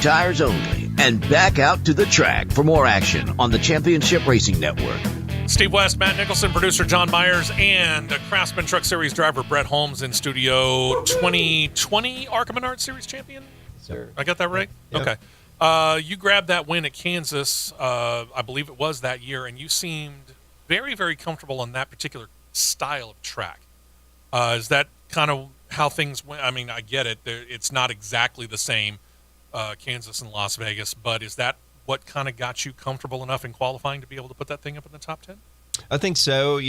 tires only, and back out to the track for more action on the Championship Racing Network. Steve West, Matt Nicholson, producer John Myers, and Craftsman Truck Series driver Brett Holmes in studio. 2020 ARCA Menard Series champion? Sir. I got that right? Yep. Okay. You grabbed that win at Kansas, I believe it was that year, and you seemed very, very comfortable on that particular style of track. Is that kind of how things went? I mean, I get it. It's not exactly the same, Kansas and Las Vegas, but is that what kind of got you comfortable enough in qualifying to be able to put that thing up in the top 10? I think so.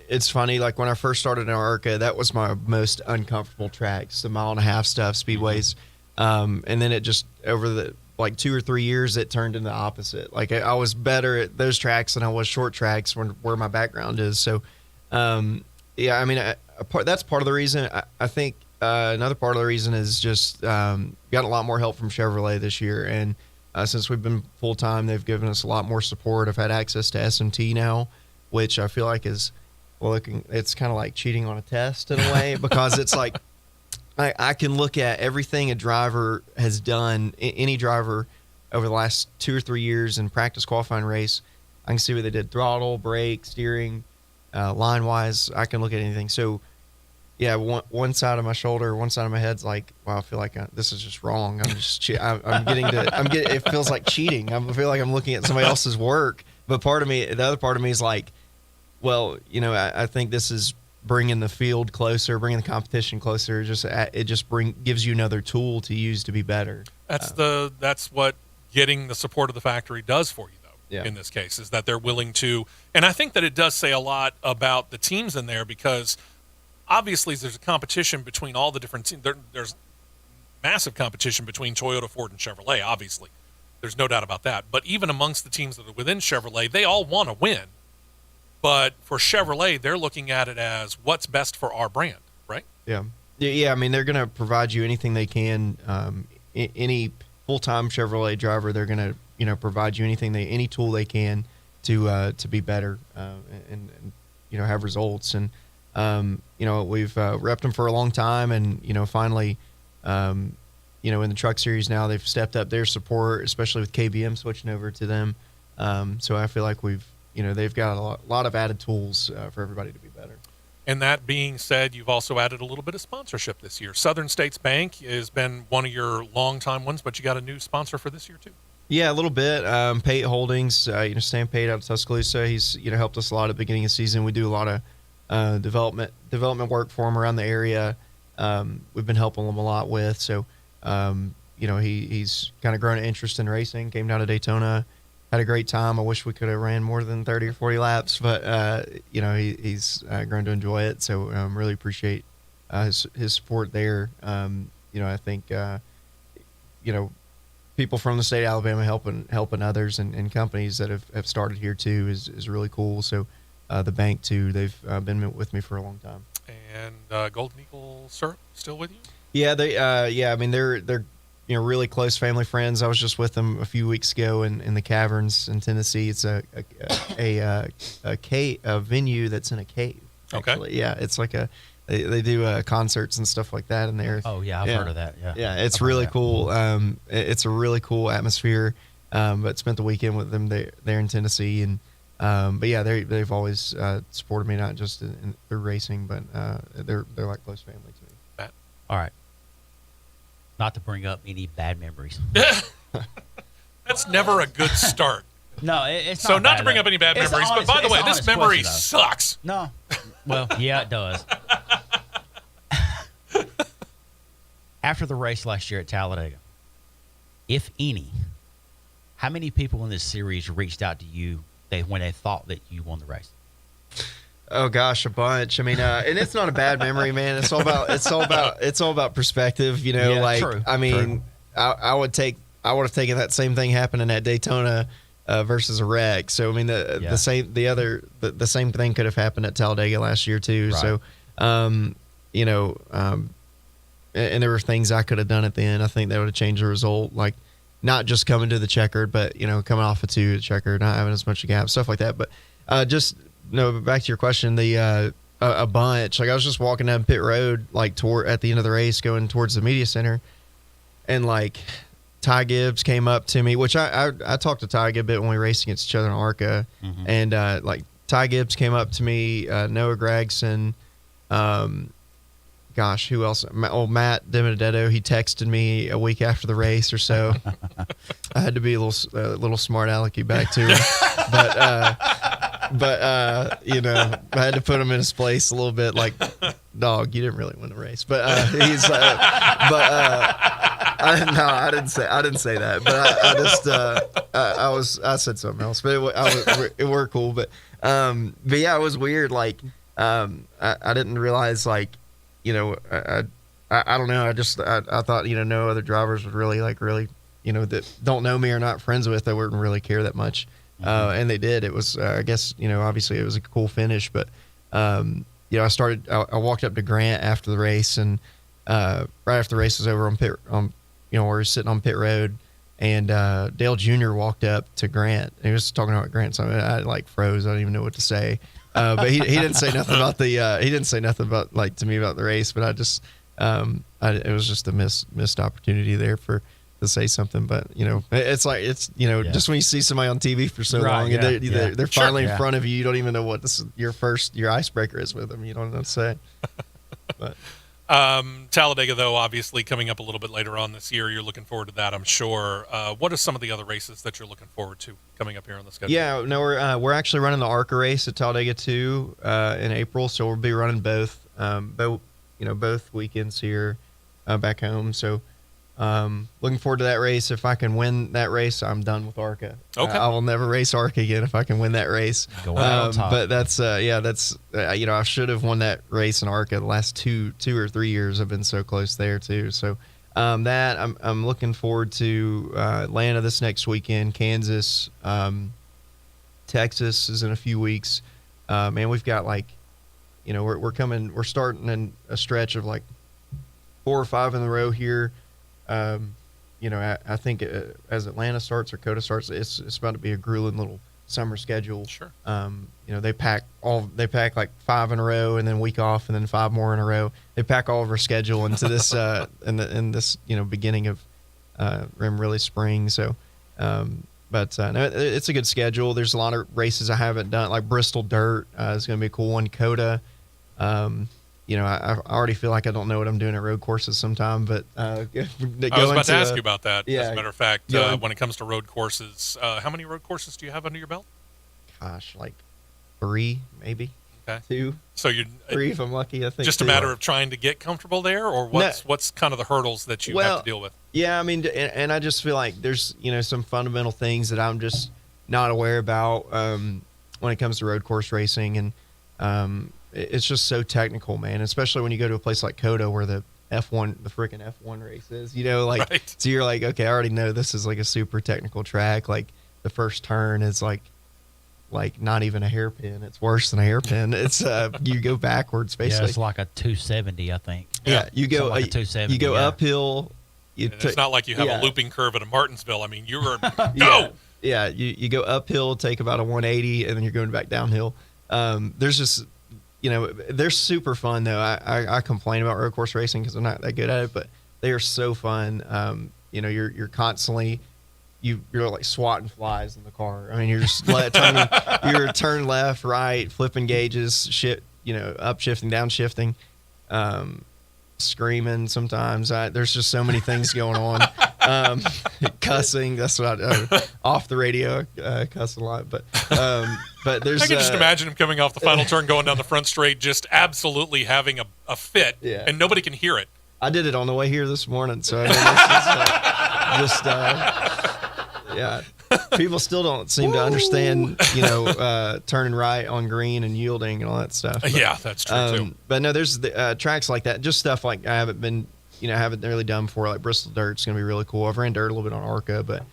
It's funny. Like when I first started in ARCA, that was my most uncomfortable tracks, the 1.5 mile stuff, speedways. And then it just over the 2 or 3 years, it turned into the opposite. Like I was better at those tracks than I was short tracks where my background is. So, yeah, I mean, that's part of the reason. I think another part of the reason is just got a lot more help from Chevrolet this year. And since we've been full time, they've given us a lot more support. I've had access to SMT now, which I feel like is it's kind of like cheating on a test in a way, because it's like I can look at everything a driver has done, any driver over the last 2 or 3 years in practice, qualifying, race. I can see what they did: throttle, brake, steering, line wise. I can look at anything. So yeah, one side of my shoulder, one side of my head's like, wow, I feel like this is just wrong. I'm just, it feels like cheating. I feel like I'm looking at somebody else's work. But the other part of me is like, well, I think this is bringing the field closer, bringing the competition closer. It just gives you another tool to use to be better. That's what getting the support of the factory does for you, though. Yeah. In this case, is that they're willing to, and I think that it does say a lot about the teams in there, because obviously there's a competition between all the different teams. There's massive competition between Toyota, Ford, and Chevrolet, obviously. There's no doubt about that. But even amongst the teams that are within Chevrolet, they all want to win. But for Chevrolet, they're looking at it as what's best for our brand, right? Yeah. I mean, they're going to provide you anything they can. Any full-time Chevrolet driver, they're going to provide you any tool they can to be better and have results. And we've repped them for a long time, and finally, in the truck series now, they've stepped up their support, especially with KBM switching over to them. So I feel like they've got a lot of added tools for everybody to be better. And that being said, you've also added a little bit of sponsorship this year. Southern States Bank has been one of your longtime ones, but you got a new sponsor for this year too. Yeah, a little bit. Pate Holdings, Stan Pate out of Tuscaloosa. He's helped us a lot at the beginning of the season. We do a lot of development work for him around the area. We've been helping him a lot with. So, he's kind of grown an interest in racing. Came down to Daytona, had a great time. I wish we could have ran more than 30 or 40 laps, but he's grown to enjoy it. So really appreciate his support there. I think people from the state of Alabama helping others and companies that have started here too is really cool. So the bank too, they've been with me for a long time. And Golden Eagle syrup still with you? Yeah, they're really close family friends. I was just with them a few weeks ago in the caverns in Tennessee. It's a venue that's in a cave. Actually. Okay. Yeah, it's like they do concerts and stuff like that in there. Oh yeah, I've heard of that. Yeah. Yeah, it's really cool. It's a really cool atmosphere. But spent the weekend with them there in Tennessee, and but yeah, they've always supported me, not just through racing, but they're like close family to me. Matt? All right. Not to bring up any bad memories. That's never a good start. No, it's not. So not bad, to bring though. up any bad It's memories, honest- but by the it's way, an this honest memory question, though. sucks. No. Well, yeah, it does. After the race last year at Talladega, if any, how many people in this series reached out to you when they thought that you won the race? Oh gosh, a bunch. I mean, and it's not a bad memory, man. It's all about perspective, Yeah, true, I mean, true. I would have taken that same thing happening at Daytona versus a wreck. So I mean, the same thing could have happened at Talladega last year too. Right. So, and there were things I could have done at the end. I think that would have changed the result, like not just coming to the checkered, but coming off a 2 at checkered, not having as much gap, stuff like that. But back to your question, a bunch. Like I was just walking down pit road, like at the end of the race, going towards the media center, and like Ty Gibbs came up to me, which I talked to Ty a bit when we raced against each other in ARCA, and like Ty Gibbs came up to me, Noah Gregson, gosh, who else? Matt DiMenedetto. He texted me a week after the race or so. I had to be a little smart alecky back to him, but you know, I had to put him in his place a little bit. Like, dog, you didn't really win the race, but he's I didn't say that, but I said something else, but it worked cool, but yeah, it was weird. Like, I didn't realize, like, you know, I don't know. I thought, you know, no other drivers would really, you know, that don't know me or not friends with, I wouldn't really care that much. And they did. It was, I guess, you know, obviously it was a cool finish, but, you know, I walked up to Grant after the race, and, right after the race was over you know, we were sitting on pit road, and, Dale Jr. walked up to Grant. He was talking about Grant. So I like froze. I don't even know what to say. But he didn't say nothing about he didn't say nothing about, like, to me about the race, but I just, it was just a missed opportunity there to say something. But, you know, it's like, you know, just when you see somebody on TV for so long, and they're finally in front of you, you don't even know what your icebreaker is with them. You don't know what to say. But Talladega, though, obviously coming up a little bit later on this year, you're looking forward to that, I'm sure. What are some of the other races that you're looking forward to coming up here on the schedule? Yeah, no, we're actually running the ARCA race at Talladega 2 in April, so we'll be running both weekends here back home. So looking forward to that race. If I can win that race, I'm done with ARCA. Okay. I will never race ARCA again if I can win that race. Go out on top. But that's you know, I should have won that race in ARCA the last two or 3 years. I've been so close there too. So that I'm looking forward to Atlanta this next weekend, Kansas, Texas is in a few weeks. Man, we've got, like, you know, we're starting in a stretch of like 4 or 5 in a row here. You know, I think as Atlanta starts or COTA starts, it's about to be a grueling little summer schedule. Sure. You know, they pack like 5 in a row, and then week off, and then 5 more in a row. They pack all of our schedule into this in this, you know, beginning of really spring. So, but no, it's a good schedule. There's a lot of races I haven't done, like Bristol Dirt is going to be a cool one. COTA. You know, I already feel like I don't know what I'm doing at road courses sometime, but I was about to ask you about that. Yeah, as a matter of fact, yeah. When it comes to road courses, how many road courses do you have under your belt? Gosh, like 3, maybe. Okay. 2. So you're 3 if I'm lucky. I think just 2. a matter of trying to get comfortable there, or what's kind of the hurdles that you have to deal with? Yeah, I mean, and I just feel like there's, you know, some fundamental things that I'm just not aware about when it comes to road course racing, and it's just so technical, man. Especially when you go to a place like COTA where the freaking F1 race is, you know, like, right. So you're like, okay, I already know this is like a super technical track. Like, the first turn is like not even a hairpin. It's worse than a hairpin. It's you go backwards basically. Yeah, it's like a 270, I think. Yeah, you go like a 270. You go uphill. It's not like you have a looping curve at a Martinsville. I mean, you're go. Yeah, you go uphill, take about a 180, and then you're going back downhill. There's just, you know, they're super fun though. I complain about road course racing because I'm not that good at it, but they are so fun. You know, you're constantly you're like swatting flies in the car. I mean, you're just you're turn left, right, flipping gauges, you know, upshifting, downshifting, screaming sometimes. There's just so many things going on. Cussing, that's what off the radio, cuss a lot, but there's. I can just imagine him coming off the final turn, going down the front straight, just absolutely having a fit, and nobody can hear it. I did it on the way here this morning, so I mean, it's yeah. People still don't seem to understand, you know, turning right on green and yielding and all that stuff. But, yeah, that's true too. But no, there's tracks like that, just stuff like I haven't really done before. Like Bristol Dirt's going to be really cool. I've ran dirt a little bit on ARCA, but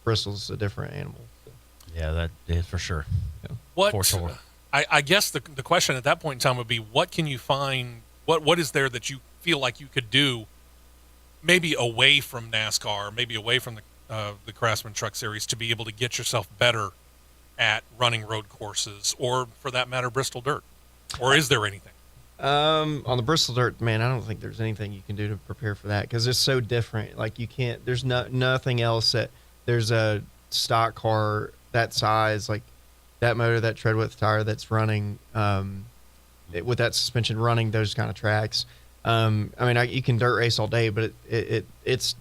Bristol's a different animal. So. Yeah, that is for sure. Yeah. What? For sure. I guess the question at that point in time would be, what can you find? What is there that you feel like you could do, maybe away from NASCAR, maybe away from the Craftsman Truck Series, to be able to get yourself better at running road courses, or for that matter, Bristol Dirt? Or is there anything? On the Bristol dirt, man, I don't think there's anything you can do to prepare for that because it's so different. Like you can't. There's nothing else that there's a stock car that size, like that motor, that tread width tire that's running with that suspension running those kind of tracks. I mean, you can dirt race all day, but it's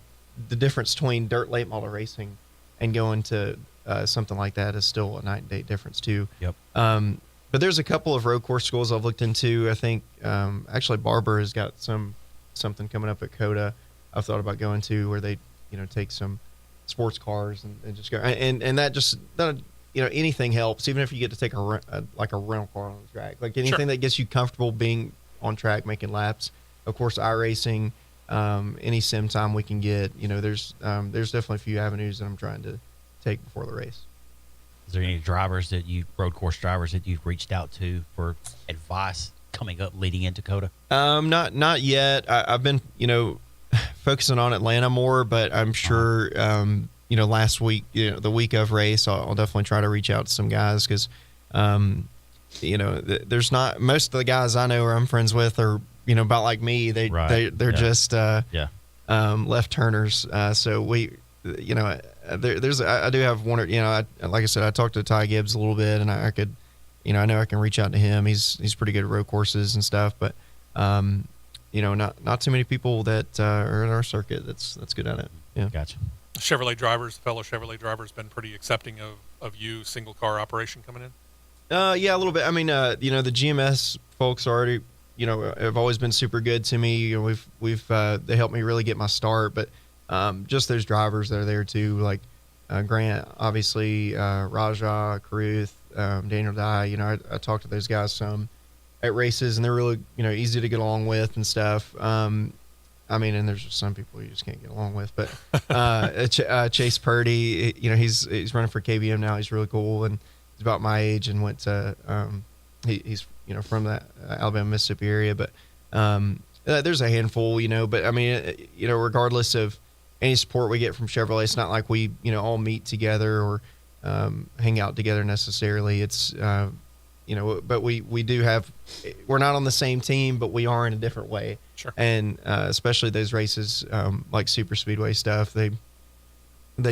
the difference between dirt late model racing and going to something like that is still a night and day difference too. Yep. But there's a couple of road course schools I've looked into. I think actually Barber has got something coming up at Coda. I've thought about going to where they take some sports cars and just go and that anything helps. Even if you get to take a rental car on the track, like anything that gets you comfortable being on track making laps. Of course, iRacing, any sim time we can get. There's definitely a few avenues that I'm trying to take before the race. Is there any road course drivers that you've reached out to for advice coming up leading into Coda? Not yet. I've been, focusing on Atlanta more, but I'm sure, last week, the week of race, I'll definitely try to reach out to some guys because, there's not, most of the guys I know or I'm friends with are, about like me. They're just left turners. So we, I do have one, like I said, I talked to Ty Gibbs a little bit, and I could, I know I can reach out to him. He's pretty good at road courses and stuff, but not too many people that are in our circuit that's good at it. Yeah, gotcha. Fellow Chevrolet drivers, been pretty accepting of you single car operation coming in. Yeah, a little bit. I mean, the GMS folks already, have always been super good to me. We've they helped me really get my start, but just those drivers that are there too, like Grant, obviously, Raja, Caruth, Daniel Dye. I talked to those guys some at races, and they're really easy to get along with and stuff. And there's just some people you just can't get along with. But Chase Purdy, he's running for KBM now. He's really cool, and he's about my age and went to he's from that Alabama Mississippi area. But there's a handful, but I mean, regardless of any support we get from Chevrolet, it's not like we all meet together or hang out together necessarily. It's but we do have, we're not on the same team, but we are in a different way. Sure. And especially those races like super speedway stuff, they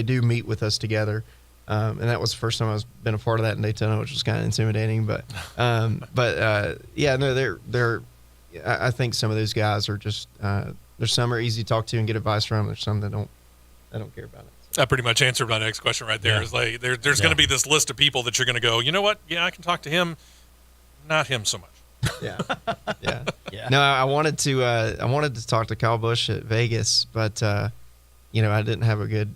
do meet with us together. And that was the first time I've been a part of that in Daytona, which was kind of intimidating. But they're I think some of those guys are just there's some are easy to talk to and get advice from. There's some that don't care about it. That pretty much answered my next question right there. Yeah. Is like there's going to be this list of people that you're going to go, you know what? Yeah, I can talk to him. Not him so much. Yeah. No, I wanted to talk to Kyle Busch at Vegas, but I didn't have a good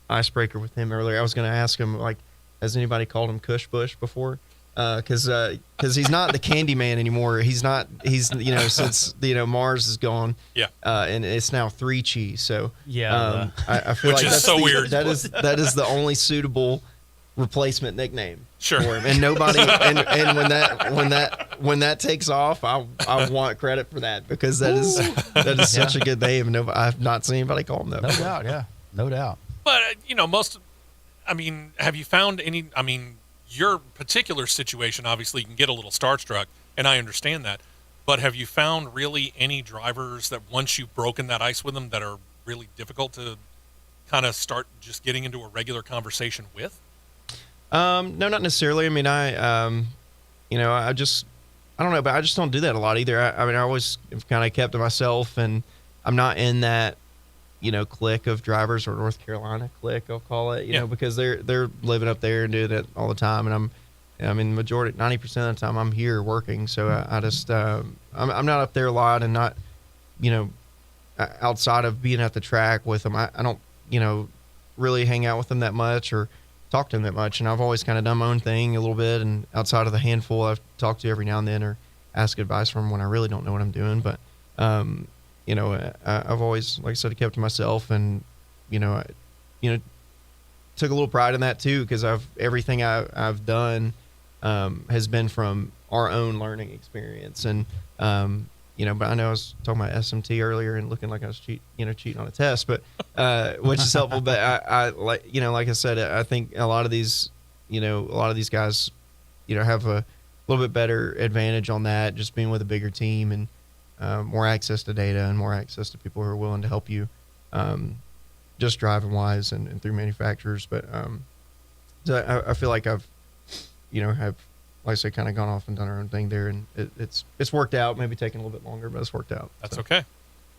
icebreaker with him earlier. I was going to ask him, like, has anybody called him Cush Busch before? Because he's not the candy man anymore. He's since Mars is gone. Yeah. And it's now 3 Cheese. So I feel which like is that's so weird. That is the only suitable replacement nickname Sure. for him. And nobody and when that takes off, I want credit for that because that is such a good name. And I've not seen anybody call him that. No doubt, yeah, no doubt. But have you found any? Your particular situation obviously can get a little starstruck, and I understand that. But have you found really any drivers that once you've broken that ice with them that are really difficult to kind of start just getting into a regular conversation with? No, not necessarily. I mean, I don't know, but I just don't do that a lot either. I always have kind of kept to myself, and I'm not in that, clique of drivers, or North Carolina clique, I'll call it, because they're living up there and doing it all the time. And I'm majority, 90% of the time I'm here working. So I just, I'm not up there a lot and not, outside of being at the track with them. I don't, really hang out with them that much or talk to them that much. And I've always kind of done my own thing a little bit. And outside of the handful I've talked to every now and then or ask advice from when I really don't know what I'm doing. But, I've always, like I said, kept to myself, and I took a little pride in that too, because everything I've done has been from our own learning experience, and but I know I was talking about SMT earlier and looking like I was cheating on a test, but which is helpful. But I like I said, I think a lot of these guys have little bit better advantage on that, just being with a bigger team and more access to data and more access to people who are willing to help you, just driving wise and through manufacturers. But so I feel like I've, have, like I said, kind of gone off and done our own thing there, and it's worked out. Maybe taking a little bit longer, but it's worked out. That's okay.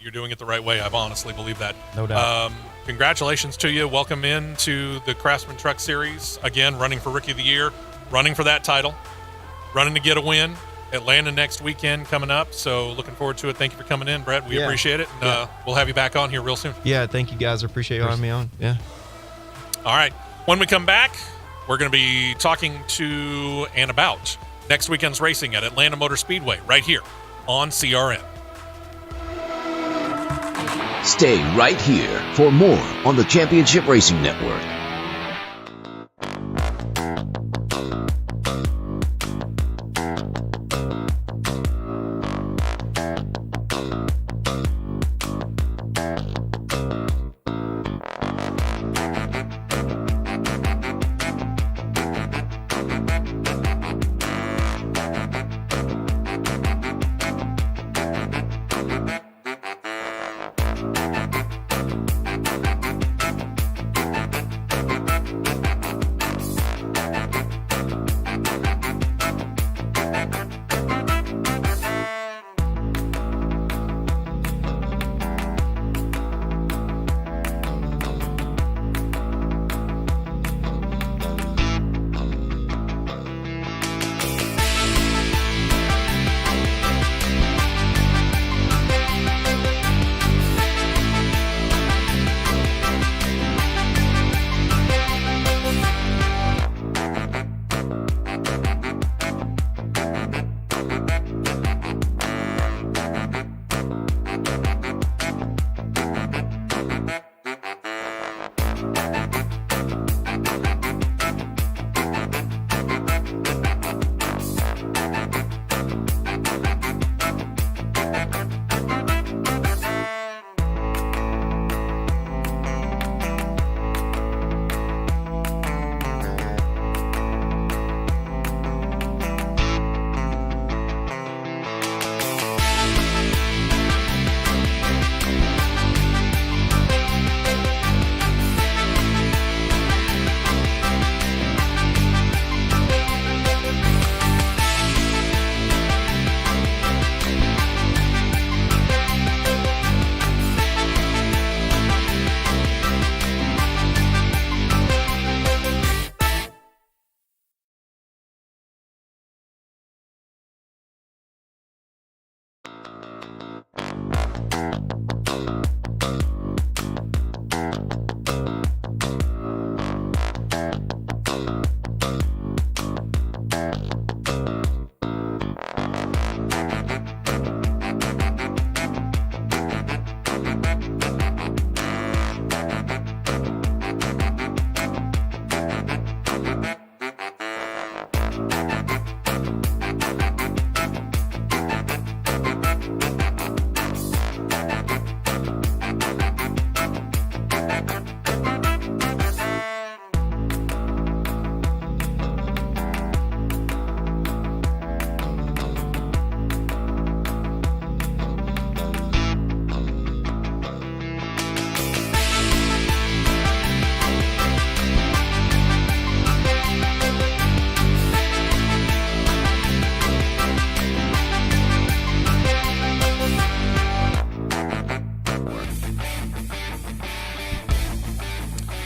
You're doing it the right way. I honestly believe that. No doubt. Congratulations to you. Welcome into the Craftsman Truck Series. Again, running for Rookie of the Year, running for that title, running to get a win. Atlanta next weekend coming up, so looking forward to it. Thank you for coming in, Brett. We appreciate it, and we'll have you back on here real soon. Yeah, thank you guys. I appreciate you having me on. Yeah. All right. When we come back, we're going to be talking to and about next weekend's racing at Atlanta Motor Speedway right here on CRN. Stay right here for more on the Championship Racing Network.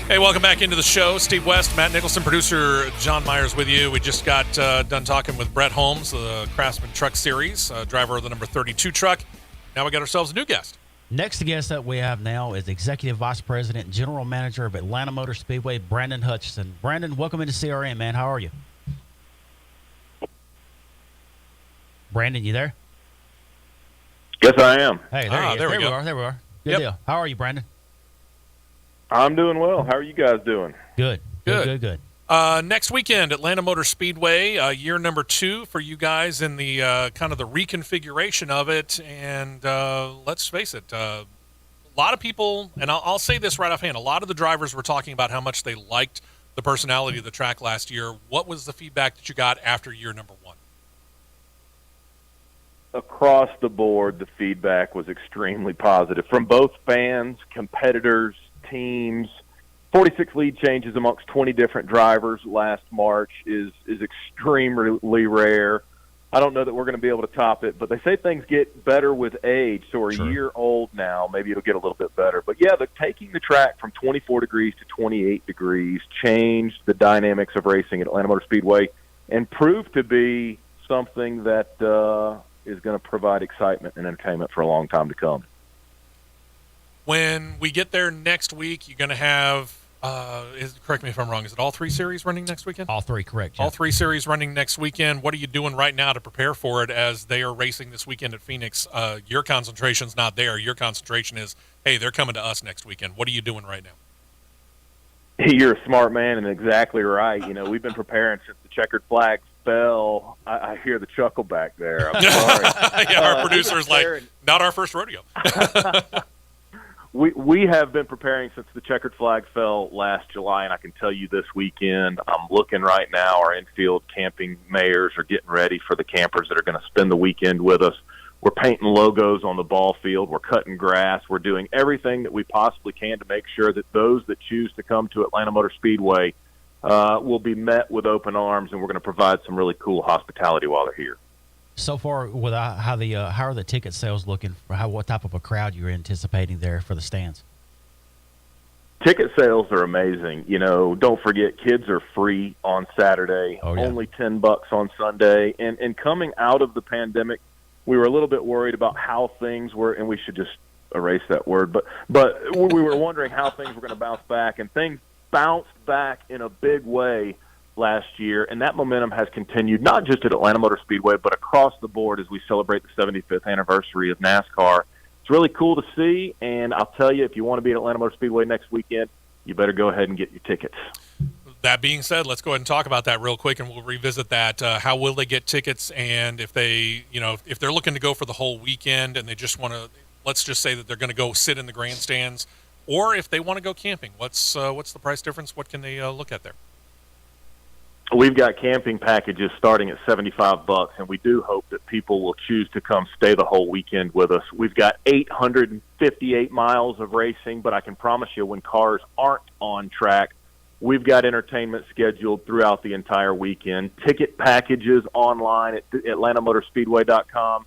Hey, welcome back into the show. Steve West, Matt Nicholson, producer John Myers with you. We just got done talking with Brett Holmes, the Craftsman Truck Series, driver of the number 32 truck. Now we got ourselves a new guest. Next guest that we have now is Executive Vice President and General Manager of Atlanta Motor Speedway, Brandon Hutchison. Brandon, welcome into CRN, man. How are you? Brandon, you there? Yes, I am. Hey, there we go. There we are. Good Yep. deal. How are you, Brandon? I'm doing well. How are you guys doing? Good. Next weekend, Atlanta Motor Speedway, year number 2 for you guys in the kind of the reconfiguration of it. And let's face it, a lot of people, and I'll say this right offhand, a lot of the drivers were talking about how much they liked the personality of the track last year. What was the feedback that you got after year number 1? across the board, the feedback was extremely positive from both fans, competitors, teams. 46 lead changes amongst 20 different drivers last March is extremely rare. I don't know that we're going to be able to top it, but they say things get better with age. So we're a year old now. Maybe it'll get a little bit better. But, yeah, taking the track from 24 degrees to 28 degrees changed the dynamics of racing at Atlanta Motor Speedway and proved to be something that is going to provide excitement and entertainment for a long time to come. When we get there next week, you're going to have correct me if I'm wrong, is it all three series running next weekend? All three, correct. Jeff. All three series running next weekend. What are you doing right now to prepare for it as they are racing this weekend at Phoenix? Your concentration's not there. Your concentration is, hey, they're coming to us next weekend. What are you doing right now? You're a smart man and exactly right. We've been preparing since the checkered flag fell. I hear the chuckle back there. I'm sorry. Yeah, our producer's like, not our first rodeo. We have been preparing since the checkered flag fell last July, and I can tell you this weekend, I'm looking right now, our infield camping mayors are getting ready for the campers that are going to spend the weekend with us. We're painting logos on the ball field. We're cutting grass. We're doing everything that we possibly can to make sure that those that choose to come to Atlanta Motor Speedway will be met with open arms, and we're going to provide some really cool hospitality while they're here. So far, with how are the ticket sales looking? For what type of a crowd you're anticipating there for the stands? Ticket sales are amazing. Don't forget, kids are free on Saturday, only $10 on Sunday. And coming out of the pandemic, we were a little bit worried about how things were, and we should just erase that word. But we were wondering how things were going to bounce back, and things bounced back in a big way last year, and that momentum has continued not just at Atlanta Motor Speedway, but across the board as we celebrate the 75th anniversary of NASCAR. It's really cool to see, and I'll tell you, if you want to be at Atlanta Motor Speedway next weekend, you better go ahead and get your tickets. That being said, let's go ahead and talk about that real quick, and we'll revisit that. How will they get tickets, and if they, if they're looking to go for the whole weekend and they just want to, let's just say that they're going to go sit in the grandstands, or if they want to go camping, what's the price difference? What can they look at there? We've got camping packages starting at $75, and we do hope that people will choose to come stay the whole weekend with us. We've got 858 miles of racing, but I can promise you when cars aren't on track, we've got entertainment scheduled throughout the entire weekend. Ticket packages online at atlantamotorspeedway.com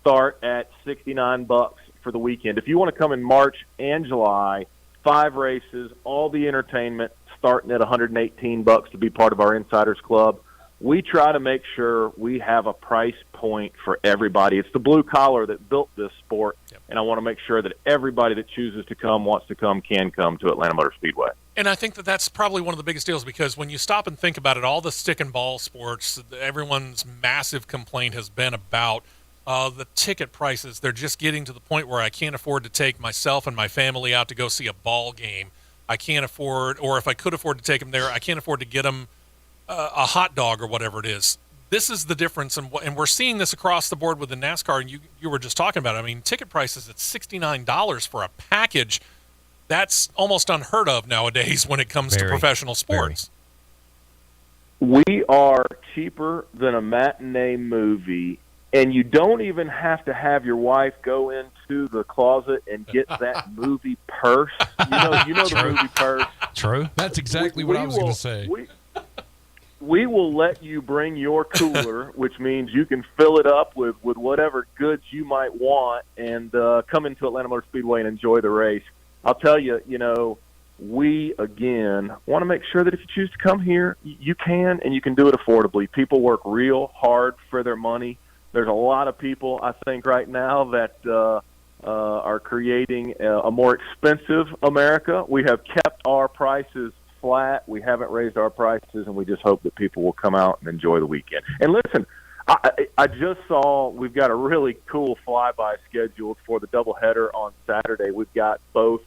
start at $69 for the weekend. If you want to come in March and July, 5 races, all the entertainment, starting at $118 to be part of our Insiders Club. We try to make sure we have a price point for everybody. It's the blue collar that built this sport, and I want to make sure that everybody that chooses to come, wants to come, can come to Atlanta Motor Speedway. And I think that that's probably one of the biggest deals, because when you stop and think about it, all the stick and ball sports, everyone's massive complaint has been about the ticket prices. They're just getting to the point where I can't afford to take myself and my family out to go see a ball game. I can't afford, or if I could afford to take them there, I can't afford to get them a hot dog or whatever it is. This is the difference, and we're seeing this across the board with the NASCAR, and you were just talking about it. I mean, ticket prices at $69 for a package, that's almost unheard of nowadays when it comes to professional sports. We are cheaper than a matinee movie, and you don't even have to have your wife go into the closet and get that movie purse. You know the movie purse. True. That's exactly what I was going to say. We will let you bring your cooler, which means you can fill it up with whatever goods you might want, and come into Atlanta Motor Speedway and enjoy the race. I'll tell you, we, again, want to make sure that if you choose to come here, you can, and you can do it affordably. People work real hard for their money. There's a lot of people, I think, right now that are creating a more expensive America. We have kept our prices flat. We haven't raised our prices, and we just hope that people will come out and enjoy the weekend. And listen, I just saw we've got a really cool flyby scheduled for the doubleheader on Saturday. We've got both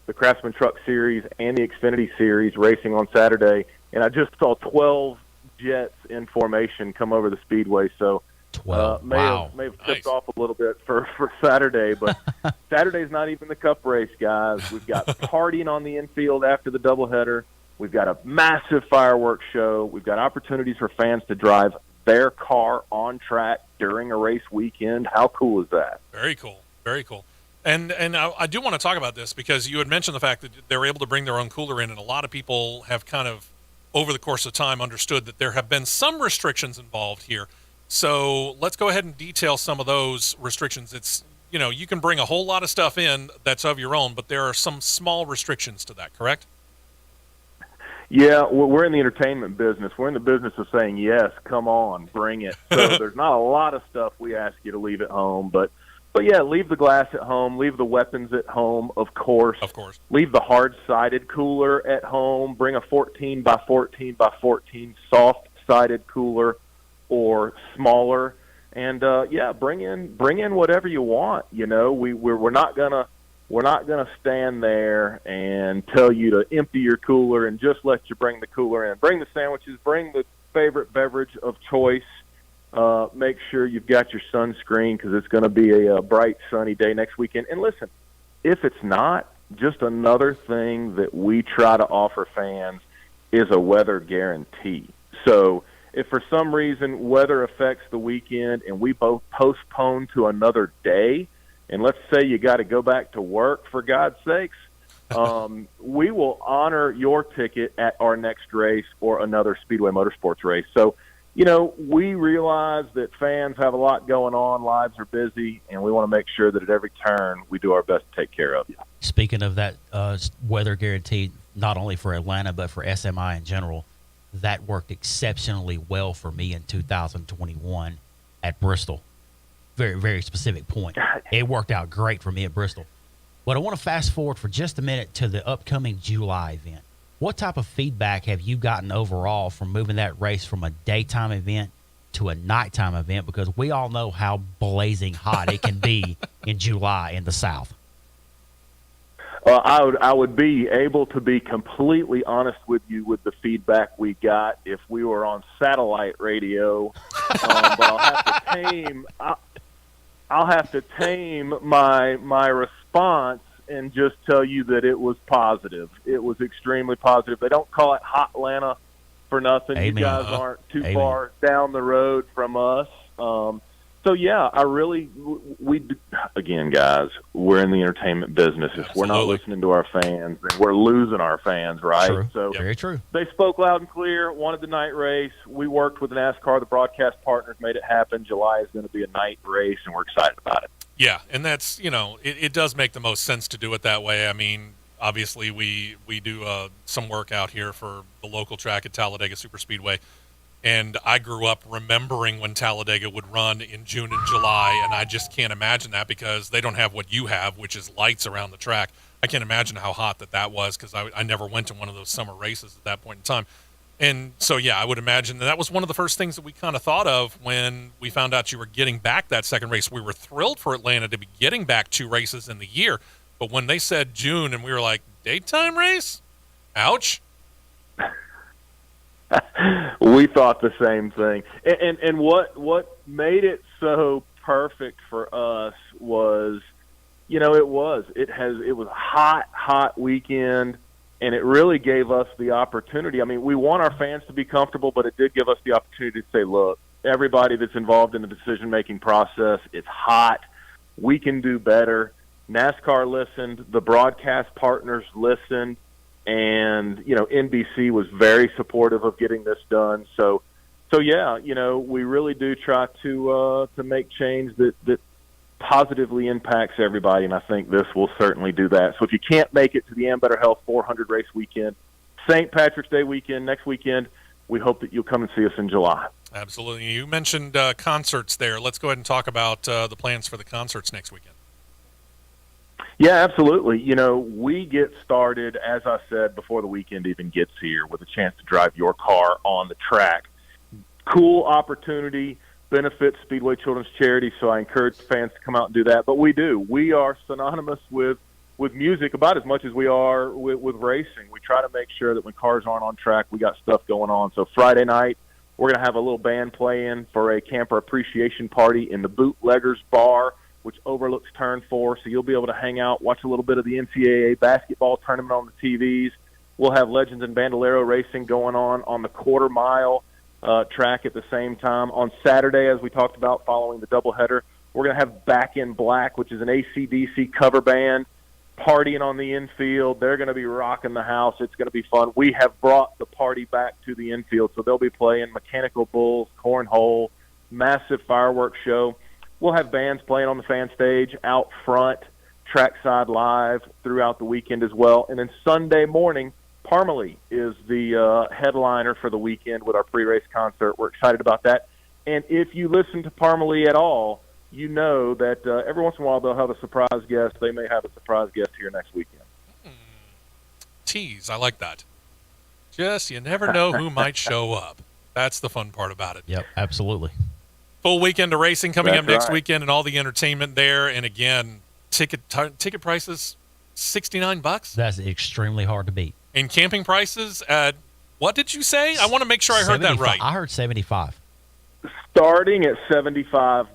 the Craftsman Truck Series and the Xfinity Series racing on Saturday, and I just saw 12 jets in formation come over the speedway, so 12. May have tipped off a little bit for Saturday, but Saturday's not even the Cup race, guys. We've got partying on the infield after the doubleheader. We've got a massive fireworks show. We've got opportunities for fans to drive their car on track during a race weekend. How cool is that? Very cool. Very cool. And I do want to talk about this because you had mentioned the fact that they were able to bring their own cooler in, and a lot of people have kind of, over the course of time, understood that there have been some restrictions involved here. So let's go ahead and detail some of those restrictions. It's, you can bring a whole lot of stuff in that's of your own, but there are some small restrictions to that, correct? Yeah, we're in the entertainment business. We're in the business of saying, yes, come on, bring it. So there's not a lot of stuff we ask you to leave at home, but yeah, leave the glass at home, leave the weapons at home, of course. Of course. Leave the hard-sided cooler at home. Bring a 14 by 14 by 14 soft-sided cooler or smaller. And bring in whatever you want. We're not gonna stand there and tell you to empty your cooler and just let you bring the cooler in. Bring the sandwiches, bring the favorite beverage of choice. Make sure you've got your sunscreen because it's going to be a bright, sunny day next weekend. And listen, if it's not, just another thing that we try to offer fans is a weather guarantee. So if for some reason weather affects the weekend and we both postpone to another day, and let's say you got to go back to work, for God's sakes, we will honor your ticket at our next race or another Speedway Motorsports race. So, we realize that fans have a lot going on, lives are busy, and we want to make sure that at every turn we do our best to take care of you. Speaking of that weather guarantee, not only for Atlanta but for SMI in general, that worked exceptionally well for me in 2021 at Bristol. Very, very specific point. It worked out great for me at Bristol. But I want to fast forward for just a minute to the upcoming July event. What type of feedback have you gotten overall from moving that race from a daytime event to a nighttime event? Because we all know how blazing hot it can be in July in the South. I would be able to be completely honest with you with the feedback we got if we were on satellite radio, but I'll have to tame my response and just tell you that it was positive. It was extremely positive. They don't call it Hot Atlanta for nothing. Amen. You guys aren't too Amen. far down the road from us. So yeah, again, guys, we're in the entertainment business. If we're not listening to our fans, then we're losing our fans, right? True. So Very true. They spoke loud and clear, wanted the night race. We worked with NASCAR, the broadcast partners, made it happen. July is going to be a night race, and we're excited about it. Yeah, and that's, it does make the most sense to do it that way. I mean, obviously we do some work out here for the local track at Talladega Superspeedway, and I grew up remembering when Talladega would run in June and July, and I just can't imagine that because they don't have what you have, which is lights around the track. I can't imagine how hot that was because I never went to one of those summer races at that point in time. And so, yeah, I would imagine that was one of the first things that we kind of thought of when we found out you were getting back that second race. We were thrilled for Atlanta to be getting back 2 races in the year. But when they said June and we were like, daytime race? Ouch. We thought the same thing. And what made it so perfect for us was, it was a hot weekend. And it really gave us the opportunity. I mean, we want our fans to be comfortable, but it did give us the opportunity to say, look, everybody that's involved in the decision-making process, it's hot. We can do better. NASCAR listened. The broadcast partners listened. And, NBC was very supportive of getting this done. So yeah, we really do try to make change that positively impacts everybody, and I think this will certainly do that. So if you can't make it to the Ambetter Health 400 race weekend, St. Patrick's Day weekend, next weekend, we hope that you'll come and see us in July. Absolutely. You mentioned concerts there. Let's go ahead and talk about the plans for the concerts next weekend. Yeah, absolutely. We get started, as I said, before the weekend even gets here with a chance to drive your car on the track. Cool opportunity. Benefits Speedway Children's Charity, so I encourage fans to come out and do that. But we do. We are synonymous with music about as much as we are with racing. We try to make sure that when cars aren't on track, we got stuff going on. So Friday night, we're going to have a little band playing for a camper appreciation party in the Bootleggers Bar, which overlooks Turn 4. So you'll be able to hang out, watch a little bit of the NCAA basketball tournament on the TVs. We'll have Legends and Bandolero racing going on the quarter mile. track at the same time. On Saturday, as we talked about following the doubleheader, we're going to have Back in Black, which is an AC/DC cover band, partying on the infield. They're going to be rocking the house. It's going to be fun. We have brought the party back to the infield, so they'll be playing mechanical bulls, cornhole, massive fireworks show. We'll have bands playing on the fan stage, out front, trackside live throughout the weekend as well. And then Sunday morning, Parmalee is the headliner for the weekend with our pre-race concert. We're excited about that. And if you listen to Parmalee at all, you know that every once in a while they'll have a surprise guest. They may have a surprise guest here next weekend. Tease. I like that. Just you never know who might show up. That's the fun part about it. Yep, absolutely. Full weekend of racing coming That's up next right. weekend, and all the entertainment there. And again, ticket prices $69. That's extremely hard to beat. And camping prices at what did you say? I want to make sure I heard that 75 right. I heard 75. Starting at $75.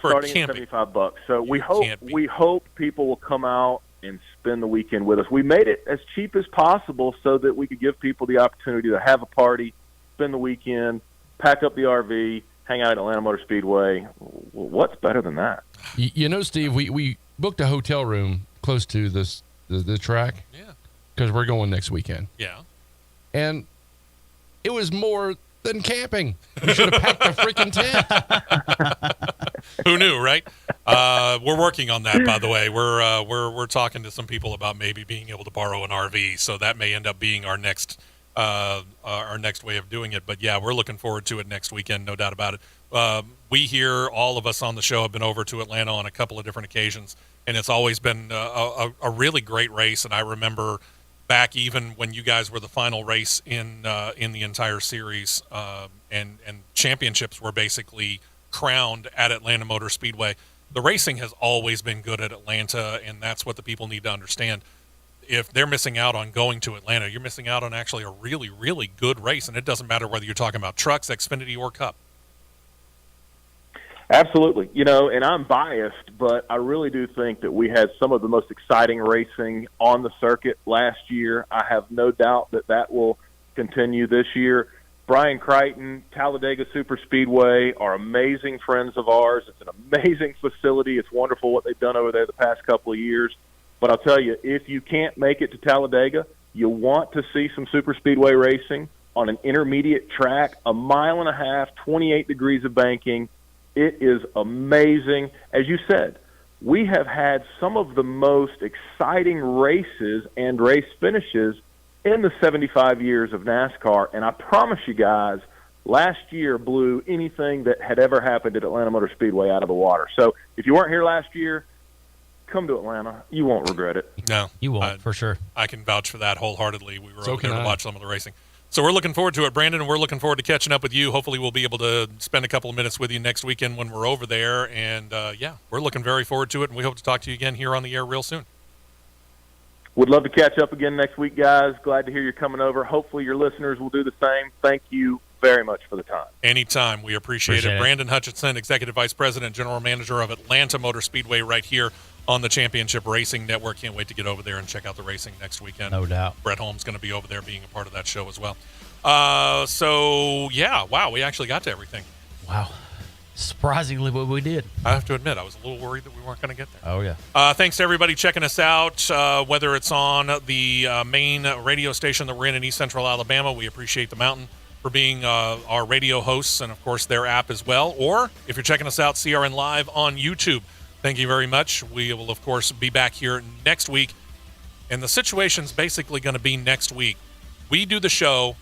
For Starting camping. at $75. So we can't beat we hope people will come out and spend the weekend with us. We made it as cheap as possible so that we could give people the opportunity to have a party, spend the weekend, pack up the RV, hang out at Atlanta Motor Speedway. What's better than that? You know, Steve, we booked a hotel room close to the track Yeah. because we're going next weekend. Yeah. And it was more than camping. We should have packed a freaking tent. Who knew, right? We're working on that, by the way. We're talking to some people about maybe being able to borrow an RV, so that may end up being our next way of doing it. But yeah, we're looking forward to it next weekend, no doubt about it. We here, all of us on the show, have been over to Atlanta on a couple of different occasions, and it's always been a really great race. And I remember back even when you guys were the final race in the entire series, and championships were basically crowned at Atlanta Motor Speedway. The racing has always been good at Atlanta, and that's what the people need to understand. If they're missing out on going to Atlanta, you're missing out on actually a really, really good race, and it doesn't matter whether you're talking about trucks, Xfinity, or Cup. Absolutely. You know, and I'm biased, but I really do think that we had some of the most exciting racing on the circuit last year. I have no doubt that that will continue this year. Brian Crichton, Talladega Superspeedway are amazing friends of ours. It's an amazing facility. It's wonderful what they've done over there the past couple of years. But I'll tell you, if you can't make it to Talladega, you want to see some Superspeedway racing on an intermediate track, 1.5 miles, 28 degrees of banking. It is amazing. As you said, we have had some of the most exciting races and race finishes in the 75 years of NASCAR, and I promise you guys, last year blew anything that had ever happened at Atlanta Motor Speedway out of the water. So if you weren't here last year, come to Atlanta. You won't regret it. No. You won't, for sure. I can vouch for that wholeheartedly. We were So over there can to I. watch some of the racing. So we're looking forward to it, Brandon, and we're looking forward to catching up with you. Hopefully we'll be able to spend a couple of minutes with you next weekend when we're over there. And, yeah, we're looking very forward to it, and we hope to talk to you again here on the air real soon. Would love to catch up again next week, guys. Glad to hear you're coming over. Hopefully your listeners will do the same. Thank you very much for the time. Anytime. We appreciate Appreciate it. it. Brandon Hutchinson, Executive Vice President, General Manager of Atlanta Motor Speedway right here on the Championship Racing Network. Can't wait to get over there and check out the racing next weekend. No doubt. Brett Holmes going to be over there being a part of that show as well. So, yeah, wow, we actually got to everything. Wow. Surprisingly, what we did. I have to admit, I was a little worried that we weren't going to get there. Oh, yeah. Thanks to everybody checking us out, whether it's on the main radio station that we're in East Central Alabama. We appreciate the Mountain for being our radio hosts and, of course, their app as well. Or if you're checking us out, CRN Live on YouTube. Thank you very much. We will, of course, be back here next week. And the situation's basically going to be next week. We do the show.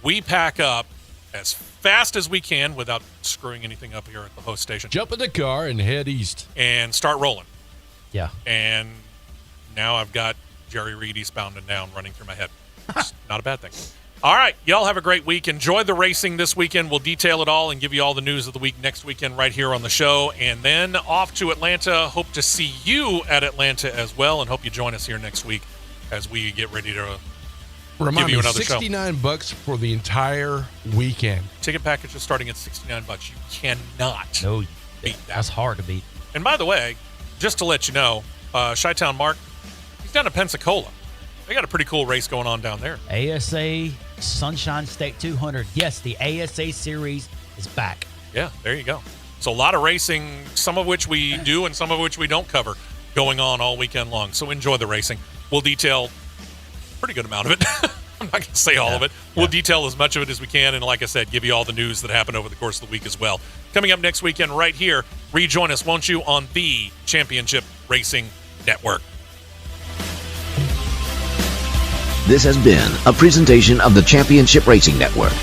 We pack up as fast as we can without screwing anything up here at the host station. Jump in the car and head east. And start rolling. Yeah. And now I've got Jerry Reed eastbound and down running through my head. It's not a bad thing. All right. Y'all have a great week. Enjoy the racing this weekend. We'll detail it all and give you all the news of the week next weekend right here on the show. And then off to Atlanta. Hope to see you at Atlanta as well. And hope you join us here next week as we get ready to Remind give you me, another show. $69 for the entire weekend. Ticket package is starting at $69. You cannot No, beat that. that's hard to beat. And by the way, just to let you know, Chi-Town Mark, he's down in Pensacola. They got a pretty cool race going on down there. ASA Sunshine State 200. Yes, the ASA Series is back. Yeah, there you go. So a lot of racing, some of which we do and some of which we don't cover, going on all weekend long. So enjoy the racing. We'll detail a pretty good amount of it. I'm not going to say all of it. We'll detail as much of it as we can. And like I said, give you all the news that happened over the course of the week as well. Coming up next weekend right here, rejoin us, won't you, on the Championship Racing Network. This has been a presentation of the Championship Racing Network.